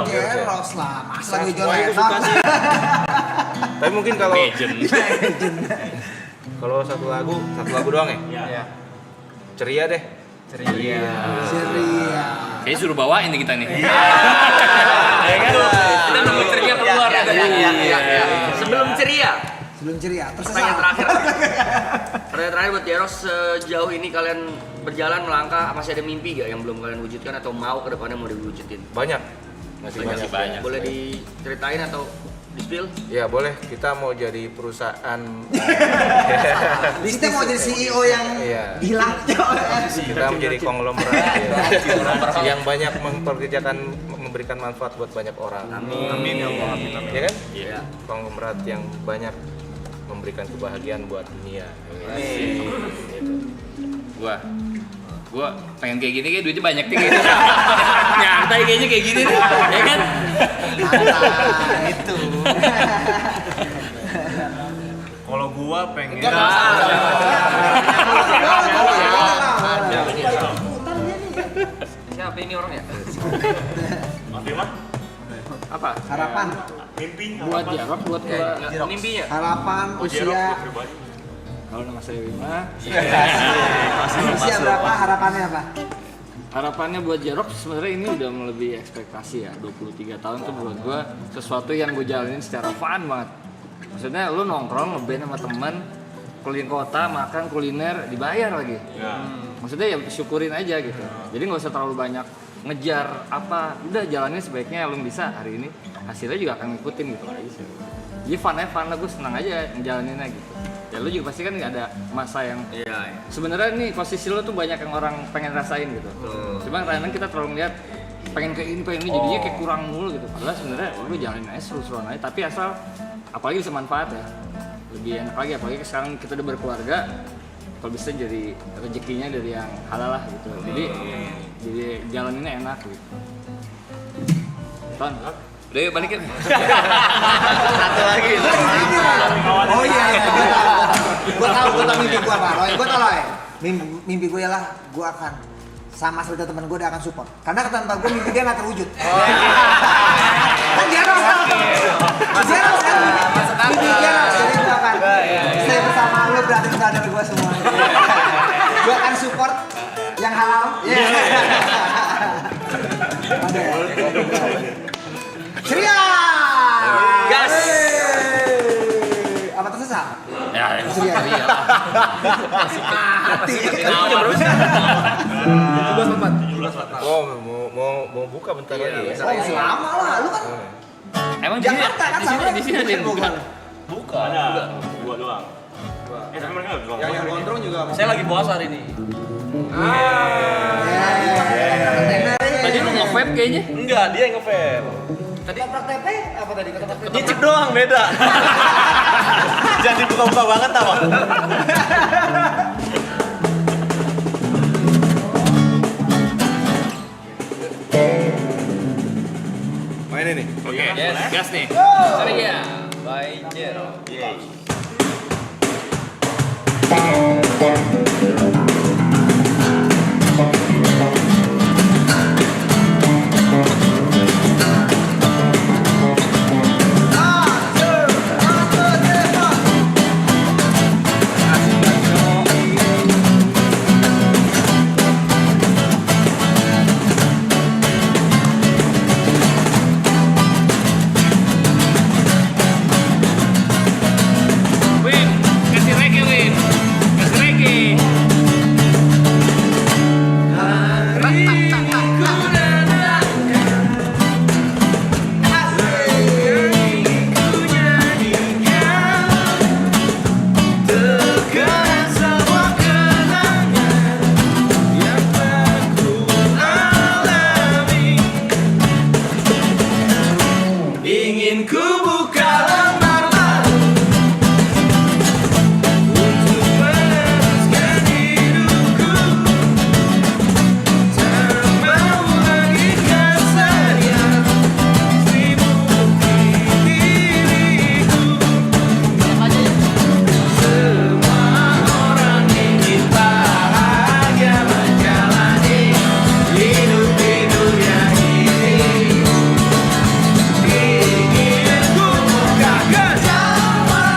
Jeros lah, masa lagu John Semuanya gua Lennon. suka sih. Tapi mungkin kalau Legend. kalau satu lagu doang ya? Iya. Ceria deh. Ceria. Kayaknya suruh bawain nih kita nih. Ya kan? Kita nunggu ceria keluar Iya, katanya. iya, iya, iya. Sebelum ceria. Sebelum ceria, Pertanyaan tersesat. terakhir. Pertanyaan terakhir buat Jeros, sejauh ini kalian berjalan melangkah, masih ada mimpi gak yang belum kalian wujudkan atau mau ke depannya mau diwujudin? Banyak. Masih banyak. Boleh diceritain atau di-spill? Ya boleh, kita mau jadi perusahaan. Kita mau jadi CEO yang Iya. hilang. Kita menjadi konglomerat yang banyak memberikan manfaat buat banyak orang. Amin ya Allah. Ya kan? Iya. Konglomerat yang banyak memberikan kebahagiaan buat dunia. Gua pengen kayak gini, kayak duitnya banyak nih kayaknya. Nyantai kayaknya kayak gini nih, ya kan? Itu. Kalau gua pengen Siapa ini orangnya? Mas Bima? Apa? Harapan, Mimpi? buat Jarok, buat gua Mimpinya? harapan, usia, kalau nama saya Bima, usia berapa? Harapannya apa? harapannya buat Jarok sebenarnya ini udah melebihi ekspektasi ya. 23 tahun tuh buat gua sesuatu yang gue jalanin secara fun banget. Maksudnya lu nongkrong ngeband sama teman, keliling kota, makan kuliner, dibayar lagi. Maksudnya ya syukurin aja gitu. Jadi nggak usah terlalu banyak ngejar apa, udah jalanin sebaiknya lu bisa hari ini, hasilnya juga akan ngikutin gitu aja sih. Jadi fun lah, gue senang aja ngejalaninnya gitu. Ya lu juga pasti kan nggak ada masa yang sebenarnya nih posisi lu tuh banyak yang orang pengen rasain gitu. Cuma kadang kita terlalu ngeliat pengen kayak ini jadinya kayak kurang mulu gitu. Padahal sebenarnya lu jalanin aja seru-seruan aja, tapi asal apalagi bisa manfaat ya. Lebih enak lagi apalagi sekarang kita udah berkeluarga. Kalau bisa jadi rezekinya dari yang halal lah gitu. Jadi jalaninnya enak gitu. Ton, Udah yuk balikin. Satu lagi. Oh iya, gue tahu mimpi gue apa, Roy. Gue tahu Roy. Mimpi gue ialah gue akan sama seperti teman gue dia akan support. Karena kata gue mimpi dia nggak terwujud. Kan dia harus kan. Mimpi dia jadi gue akan stay bersama lu brother gue semua. Gue akan support yang halal. Ceria. Gas. Apa tersesat? Ya, Ceria. Mati. Mau buka bentar lagi ya. Oh, selama lah, lu kan emang Jakarta kan sama di sini ada yang buka. Bukan. Ada. Gua doang. Tapi mereka nggak doang. Yang gondrong juga. Saya lagi puasa hari ini. Tadi lu nge-vape kayaknya. Enggak, dia yang nge-vape. Tadi Ketoprak TP apa tadi? Ketoprak TP. Nyicip doang beda. Jangan dibuka-buka banget tau. Main ini. Oke, gas nih. Ceria. By Jero. Win, kasih reggae Win. Kasih reggae. Ingin ku buka lembar baru untuk meneruskan hidupku. Tak mau lagi kesedihan selimuti diriku. Semua orang ingin bahagia menjalani hidup di dunia ini. Ingin ku buka gejala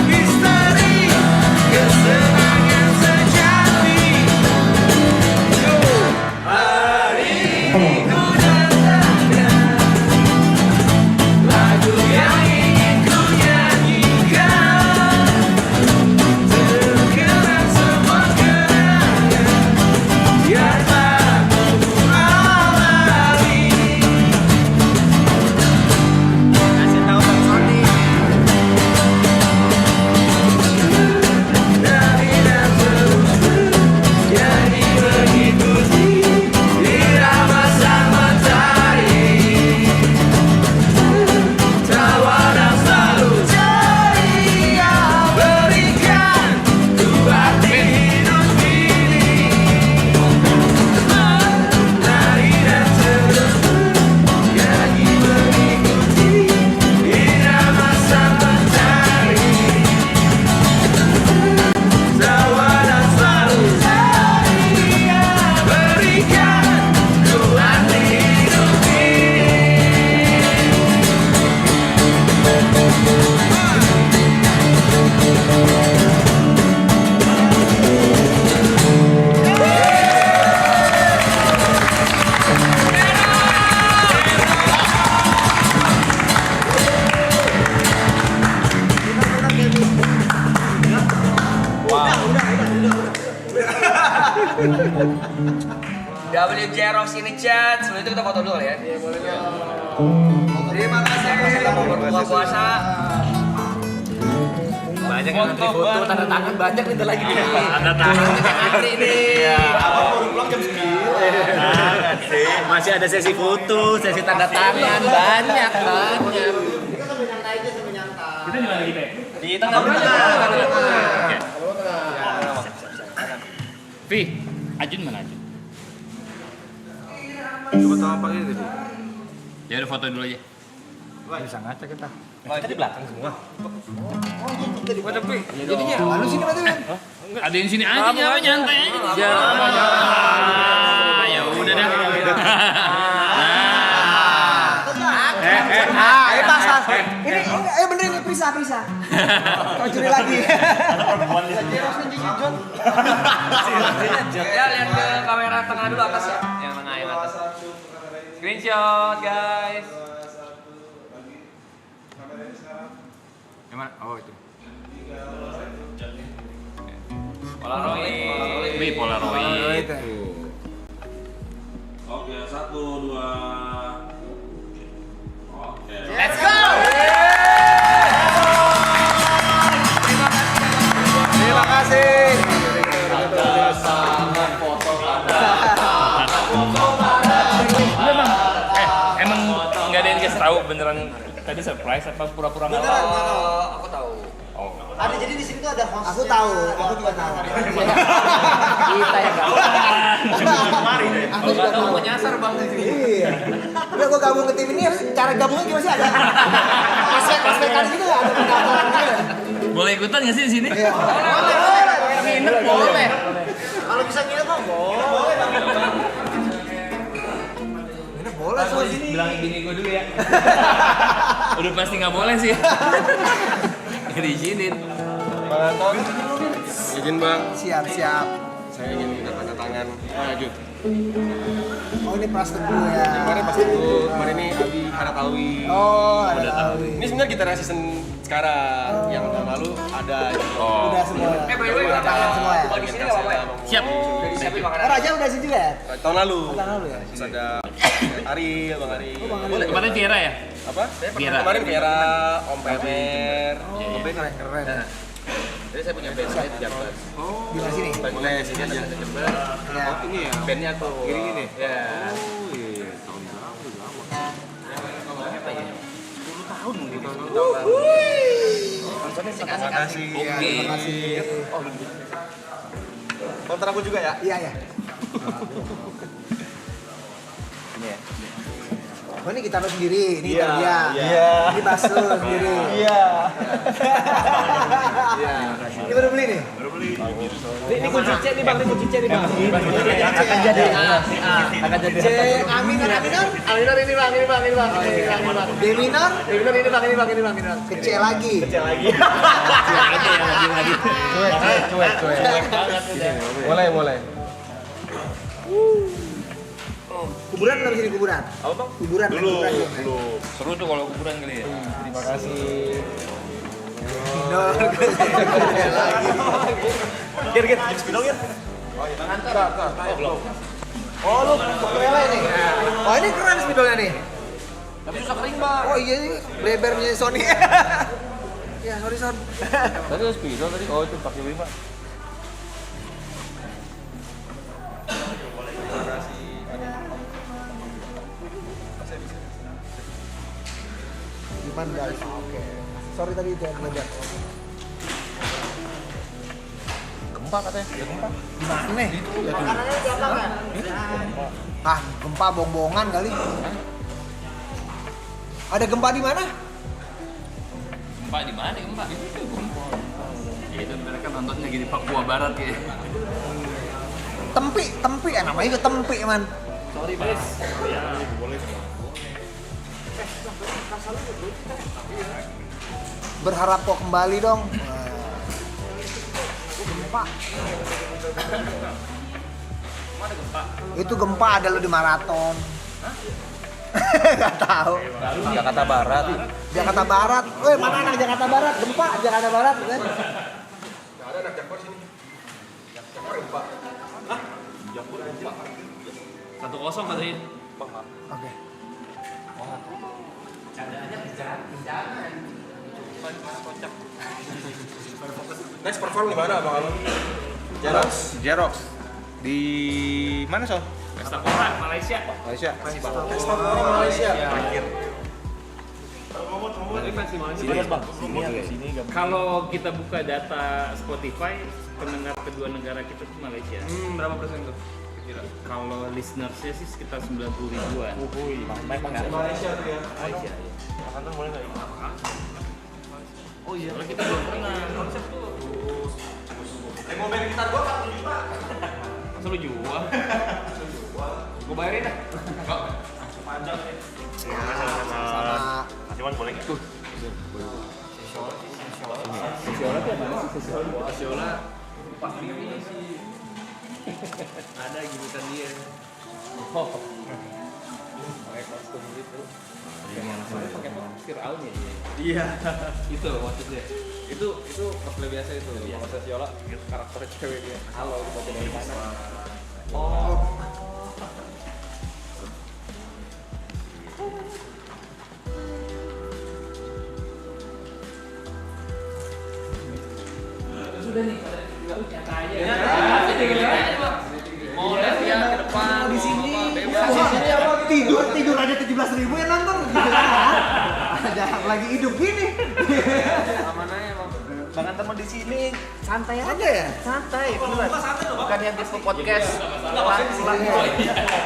misteri kesenangan sejati. Hari ini ku datangkan lagu yang ingin ku nyanyikan. Terkenang semua kenangan yang tak ku alami. Kasih tahu Bang Sony. Dari dan terus jadi mengikuti irama sang matahari. Tawa dan selalu ceria berikan ku arti hidup ini. Lari dan terus jadi mengikuti irama sang matahari. Tawa dan selalu ceria berikan ku arti hidup ini. W Jerox ini chat, sebelum itu kita foto dulu ya. Iya boleh. Terima kasih selamat berbuka puasa. Banyak yang antri foto, tanda tangan banyak nih lagi nih. Tanda tangan. Antri nih. Masih ada sesi foto, sesi Tanda tangan banyak. Kita sambil nyantai aja sambil nyantai. Kita di mana kita? Di tengah. Oke. Vi, Ajun mana Ajun? Coba tahu apa gitu. Ya udah foto dulu aja. Bisa ngaca kita. Kita di belakang semua. Wah, tapi Jadinya lalu sini berarti Ben. ada yang sini aja nyantai aja. Ya udah dah. Ini pas. Ini bener ini Prisa. Kau curi lagi. Ya lihat ke kamera tengah dulu atas ya. Yang tengah yang atas. Screenshot guys. Yang mana? Oh itu. Polaroid. Wih, Polaroid. Oke, 1, 2. Oke. Let's go. Terima kasih. Emang nggak ada yang kasih tahu beneran tadi surprise apa pura-pura nggak tahu? Aku tahu. Ada jadi di sini tuh ada host. Aku tahu, aku juga tahu. Kita yang enggak. Aku juga tahu. Mau nyasar Bang di sini. Iya. Udah gua gabung ke tim ini, cara gabungnya gimana sih ada? Prospek-prospekan gitu ada pendaftaran gitu. Boleh ikutan nggak sih di sini? Iya. Nginep boleh. Kalau bisa nginep mah boleh. Nginep boleh soal sini. Bilangin bini gue dulu ya. Udah pasti nggak boleh sih. Nggak diizinin. Bang Anton, izin Bang, Siap. saya ingin minta tanda tangan. Lanjut. Oh ini pras teguh ya. Kemarin pas itu, kemarin ini Abi Haratalwi. Oh ada tahu. Ini sebenarnya gitaris season sekarang, yang tahun lalu ada. Udah semua. By the way, tangan semua ya. Kalau di sini enggak apa-apa ya. Siap. Udah disiapin Oh makanan. Raja udah sini juga ya? Tahun lalu. Tahun lalu ya. Terus ada Ariel, Bang Ariel. Boleh. Kemarin Viera ya? Apa? Viera. Kemarin Vera, Om Pemer. Keren. Jadi saya punya band saya di Jabar. Di mana sini? Boleh sini aja. Ya. Ini ya. Bandnya tuh. Gini. Ya. Oh iya, tahun berapa udah lama. Terima kasih. Ya, terima kasih. Kontra aku juga ya. Iya. Oh ini gitar lo sendiri, ini gitar dia. Iya. Ini bass lo sendiri. Iya. Ini baru beli nih? Ini kunci C nih Bang, ini kunci C nih Bang. Akan jadi. Akan jadi. C aminor. Aminor ini Bang, ini Bang. D minor. Aminor ini Bang, ini Bang. Ke C lagi. Cuek. Boleh. Kuburan belum sini kuburan? Apa bang? Kuburan Belum. Seru tuh kalau kuburan kali ya. Terima kasih. Minor. Gir, spidol ya. Oh lu lele nih. Oh ini keren spidolnya nih. Tapi susah kering Bang. Oh iya nih blebernya Sony. Ya sorry Son. Tadi ada spidol tadi. Oh itu pakai lima. Gimana guys? Oke. Sorry tadi itu yang bleber. Gempa katanya. Ya gempa. Gimana nih? Ah, gempa bohong-bohongan kali. Ada gempa di mana? Gempa di mana gempa? Itu gempa. Ya itu mereka nontonnya gini Papua Barat ya. Tempi, namanya juga tempi man. Sorry, Bes. Berharap kok kembali dong. Gempa. Itu gempa ada lo di maraton. Gak tahu. Jakarta Barat. Jakarta Barat. Weh, mana anak Jakarta Barat? Gempa Jakarta Barat kan? Enggak ada anak Jakpor sini. Jakpor gempa. Hah? Jakpor gempa. 1-0 katanya. Oke. Next perform di mana Bang Alun? Jerox. Di mana Sol? Pesta Pora, Malaysia. Malaysia. Malaysia. Kalau kita buka data Spotify, pendengar kedua negara kita tuh Malaysia. Berapa persen tuh? Kalau listenersnya sih sekitar 90 ribuan. Malaysia tuh ya. Malaysia. Kantor boleh nggak? Oh iya. Kalau kita belum pernah. Mau bayar gitar gua 1 juta. Masa lu jual? Gua bayarin dah. Enggak. Panjang nih. Sama Cuman boleh nggak? Siola pas ini sih ada gigitan dia. Oh. Pakai kostum gitu. Pakai Fir'aun ya. Iya. Itu maksudnya. Itu cosplay biasa itu. Kalau saya Siola karakter cewek dia. Halo, baca dari mana? Oh. Sudah nih, tinggal nyata aja. Mau lihat ya ke depan di sini. bebas. Tidur aja 17.000 yang nonton gitu kan. Jangan lagi hidup gini. Aman aja Bang. Bahkan teman di sini santai aja Ada ya? santai beneran. Bukan yang tipe podcast pulang.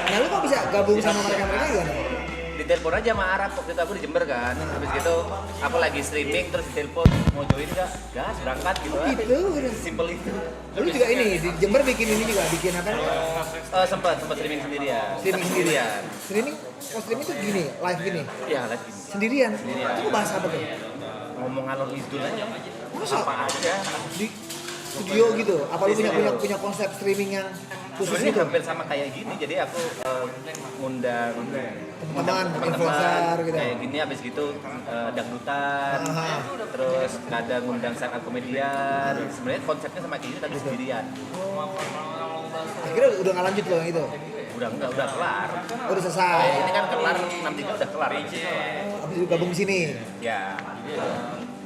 Nah lu kok bisa gabung sama mereka gimana? Ditelepon aja sama Arab, waktu itu aku di Jember kan. Habis gitu aku lagi streaming terus ditelepon mau join nggak? Gas berangkat gitu aja. Gitu udah. Simple itu. Lu juga ini di Jember bikin ini juga, bikin apa? Sempat streaming sendirian. Streaming sendirian. Streaming, streaming tuh gini, live gini. Iya lagi. Sendirian. Itu lu bahas apa tuh? Ngomong ngalor ngidul aja. Masa? Apa aja. Di studio gitu. Apa lu punya konsep streaming yang khusus Sebenarnya gitu? hampir sama kayak gini, jadi aku ngundang Teman-teman, influencer gitu. kayak gini, habis gitu dangdutan, terus kadang ngundang stand up komedian. Sebenarnya konsepnya sama kayak gini tapi sendirian. Akhirnya udah nggak lanjut loh yang itu. Udah kelar. Udah selesai. Ini kan kelar, 6 udah kelar. Habis itu gabung di sini. Ya,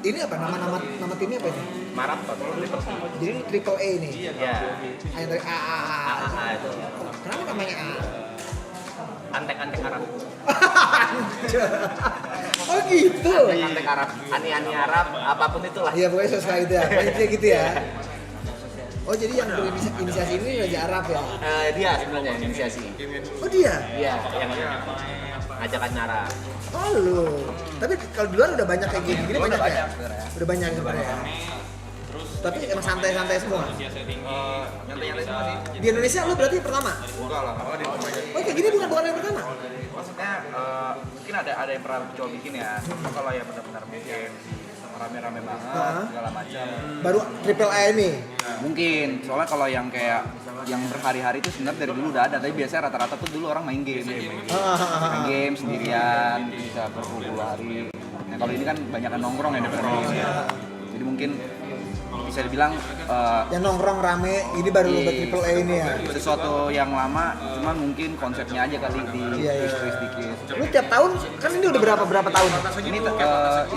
Ini apa nama timnya apa ini? maraton. Jadi triple A ini. Ya, A yang dari A. AAA itu. Kenapa namanya A? Antek-antek Arab. Oh gitu. Antek-antek Arab, ani-ani Arab, apapun itulah. Iya pokoknya sesuai itu ya. Pokoknya gitu ya. Oh jadi yang berinisiasi ini Raja Arab ya? Dia sebenarnya yang inisiasi. Oh dia? Dia yang ngajakan Arab. Oh lu. Tapi kalau di luar udah banyak kayak gini banyak ya? Udah banyak sebenarnya. Tapi emang santai-santai semua. Nyantai-nyantai semua sih. Di Indonesia lu berarti pertama? Enggak lah, kalau di rumah aja. Oh kayak gini bukan yang pertama? Maksudnya mungkin ada yang pernah coba bikin ya. Cuma kalau yang benar-benar bikin rame-rame banget segala macam. Baru triple A ini. Mungkin, soalnya kalau yang kayak yang berhari-hari itu sebenarnya dari dulu udah ada, tapi biasanya rata-rata tuh dulu orang main game. Main game sendirian, bisa berpuluh hari. Nah kalau ini kan banyak nongkrong ya daripada game. Jadi mungkin bisa dibilang yang nongkrong rame, ini baru lo buat triple A ini ya? Sesuatu yang lama, cuman mungkin konsepnya aja kali di twist dikit. Lu tiap tahun, kan ini udah berapa tahun? Ini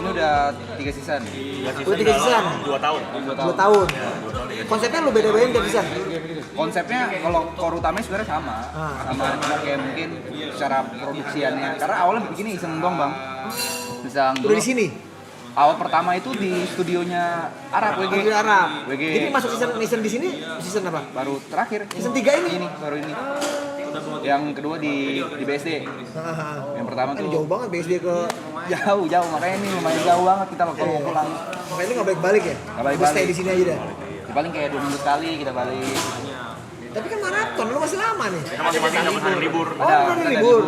udah 3 season. Udah 3 season? 2 tahun. 2 tahun. Konsepnya lu beda-bedain tiap season? Konsepnya kalau core utamanya sebenarnya sama, cuma kayak mungkin secara produksiannya. Karena awalnya bikinnya iseng doang bang. Udah di sini? Awal pertama itu di studionya Arab, WG. Arab. WG. Jadi masuk season di sini season apa? Baru terakhir. Season 3 ini? Baru ini. Yang kedua di BSD. Yang pertama tuh jauh banget BSD ke jauh makanya ini lumayan jauh banget kita kalau mau pulang. Makanya lu nggak balik-balik ya? Nggak balik-balik. Stay di sini aja deh. Paling kayak 2 minggu sekali kita balik. Tapi kan maraton, lu masih lama nih. Masih dapat hari libur. Oh, udah libur.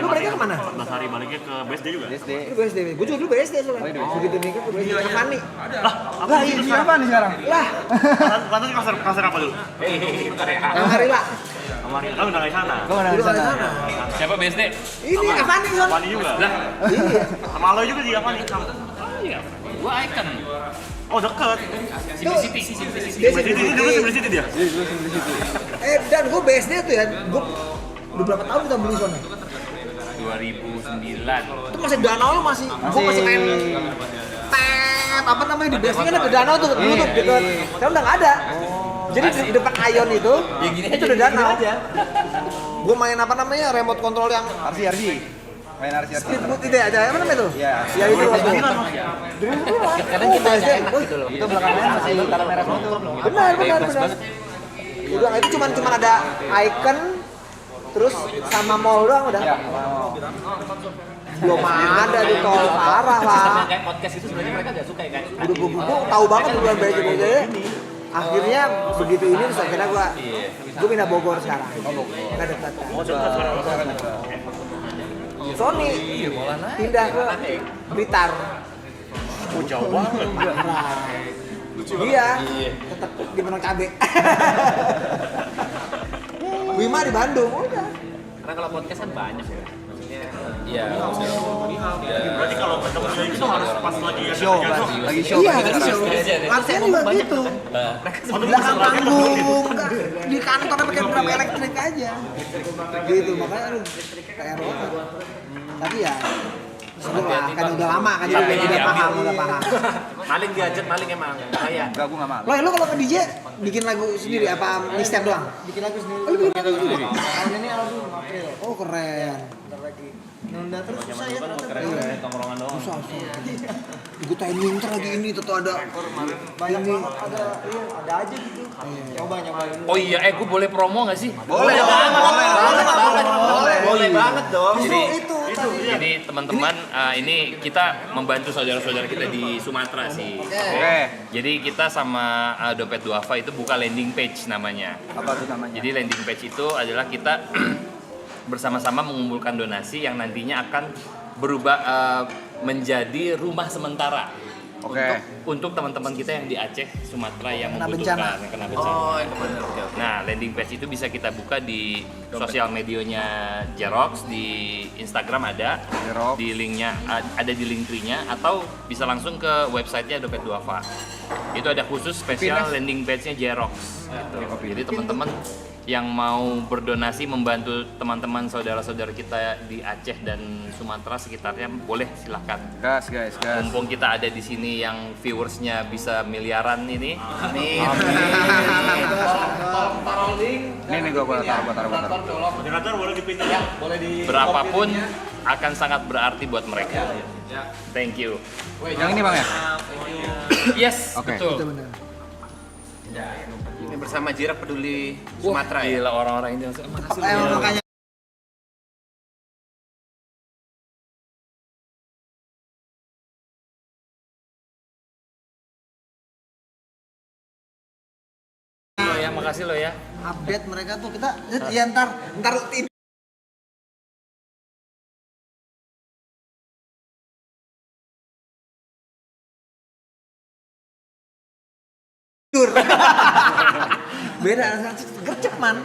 Lu baliknya kemana? 14 hari baliknya ke BSD juga. BSD. Lu BSD. Gue juga dulu BSD soalnya. Begitu nikah ke BSD. Ke Fani. Lah, ini apa nih sekarang? Lah. Lantas kasar apa dulu? Yang hari lah. Kemarin kan udah di sana. Gua udah di sana. Siapa BSD? Ini Avani son. Avani juga. Lah. Iya. Sama lo juga di Avani. Iya. Gua Icon. Oh deket. Simplicity. Simplicity dulu Simplicity dia. Dan gue BSD tuh ya. Gue udah berapa tahun kita beli soalnya? 2009. Itu masih danau masih. Gue masih main apa namanya di BSD kan ada danau tuh dulu tuh deket. Sekarang udah nggak ada. Jadi di depan Ion itu udah danau. Gue main apa namanya remote control yang RC. Main RC. Speedboat itu aja, apa namanya tuh? Iya. Ya itu waktu. Kadang kita nggak enak gitu loh. Itu belakangnya masih tanda merah semua tuh. Benar. Udah itu cuman ada icon terus sama mall doang udah. Belum ada di tol parah lah. Sama kayak podcast itu sebenarnya mereka nggak suka ya kan? Udah gue tahu banget bukan BCBC. Akhirnya begitu ini terus akhirnya gue pindah Bogor sekarang. Nggak dekat kan. Sony pindah ke Blitar. Jauh banget. Iya, tetap di Menang Cabe. Wima di Bandung, udah. Karena kalau podcast kan banyak ya. Maksudnya Iya. Berarti kalau ketemu itu harus pas lagi ada Show, kerjaan. lagi show. Iya, lagi show. Latihan juga gitu. Di belakang panggung, di kantor pakai drum elektrik aja. Gitu, makanya aduh, PR banget. Tapi ya, seru lah, kan udah lama kan jadi udah paham. maling gadget, maling emang. Kayak Enggak, gue nggak malu. Lo kalau ke DJ bikin lagu sendiri apa mixtape doang? Bikin lagu sendiri. Oh, lu bikin lagu sendiri. Tahun ini album April. Oh, keren. Bentar lagi. Nunda terus susah ya ternyata. Tongkrongan doang. Susah. Gue timing ntar lagi ini tentu ada. Banyak banget ada aja gitu. Nyoba-nyobain. Oh iya, gue boleh promo nggak sih? Boleh banget dong. Jadi teman-teman, ini kita membantu saudara-saudara kita di Sumatera sih. Oke. Jadi kita sama Dompet Duafa itu buka landing page namanya. Apa tuh namanya? Jadi landing page itu adalah kita bersama-sama mengumpulkan donasi yang nantinya akan berubah menjadi rumah sementara. Oke. Untuk teman-teman kita yang di Aceh, Sumatera yang Kena membutuhkan, bencana. yang kena bencana. Nah, landing page itu bisa kita buka di sosial medianya Jerox, di Instagram ada, Jerox. di linknya ada di link tree-nya, atau bisa langsung ke websitenya Dompet Duafa. Itu ada khusus spesial landing page-nya Jerox. Gitu. Jadi teman-teman yang mau berdonasi membantu teman-teman saudara-saudara kita di Aceh dan Sumatera sekitarnya boleh silahkan. Gas guys. Mumpung kita ada di sini yang viewersnya bisa miliaran ini. Amin. Tolong taruh link. Nih gue taruh. Moderator boleh dipindah. Boleh di Berapapun akan sangat berarti buat mereka. Thank you. Yang ini bang ya? Yes, Oke. betul. Ini bersama Jirak Peduli Sumatera ya. Gila orang-orang ini langsung, makasih loh. Makanya Makasih lo ya. update mereka tuh kita ya ntar tidur. Beda gercep man.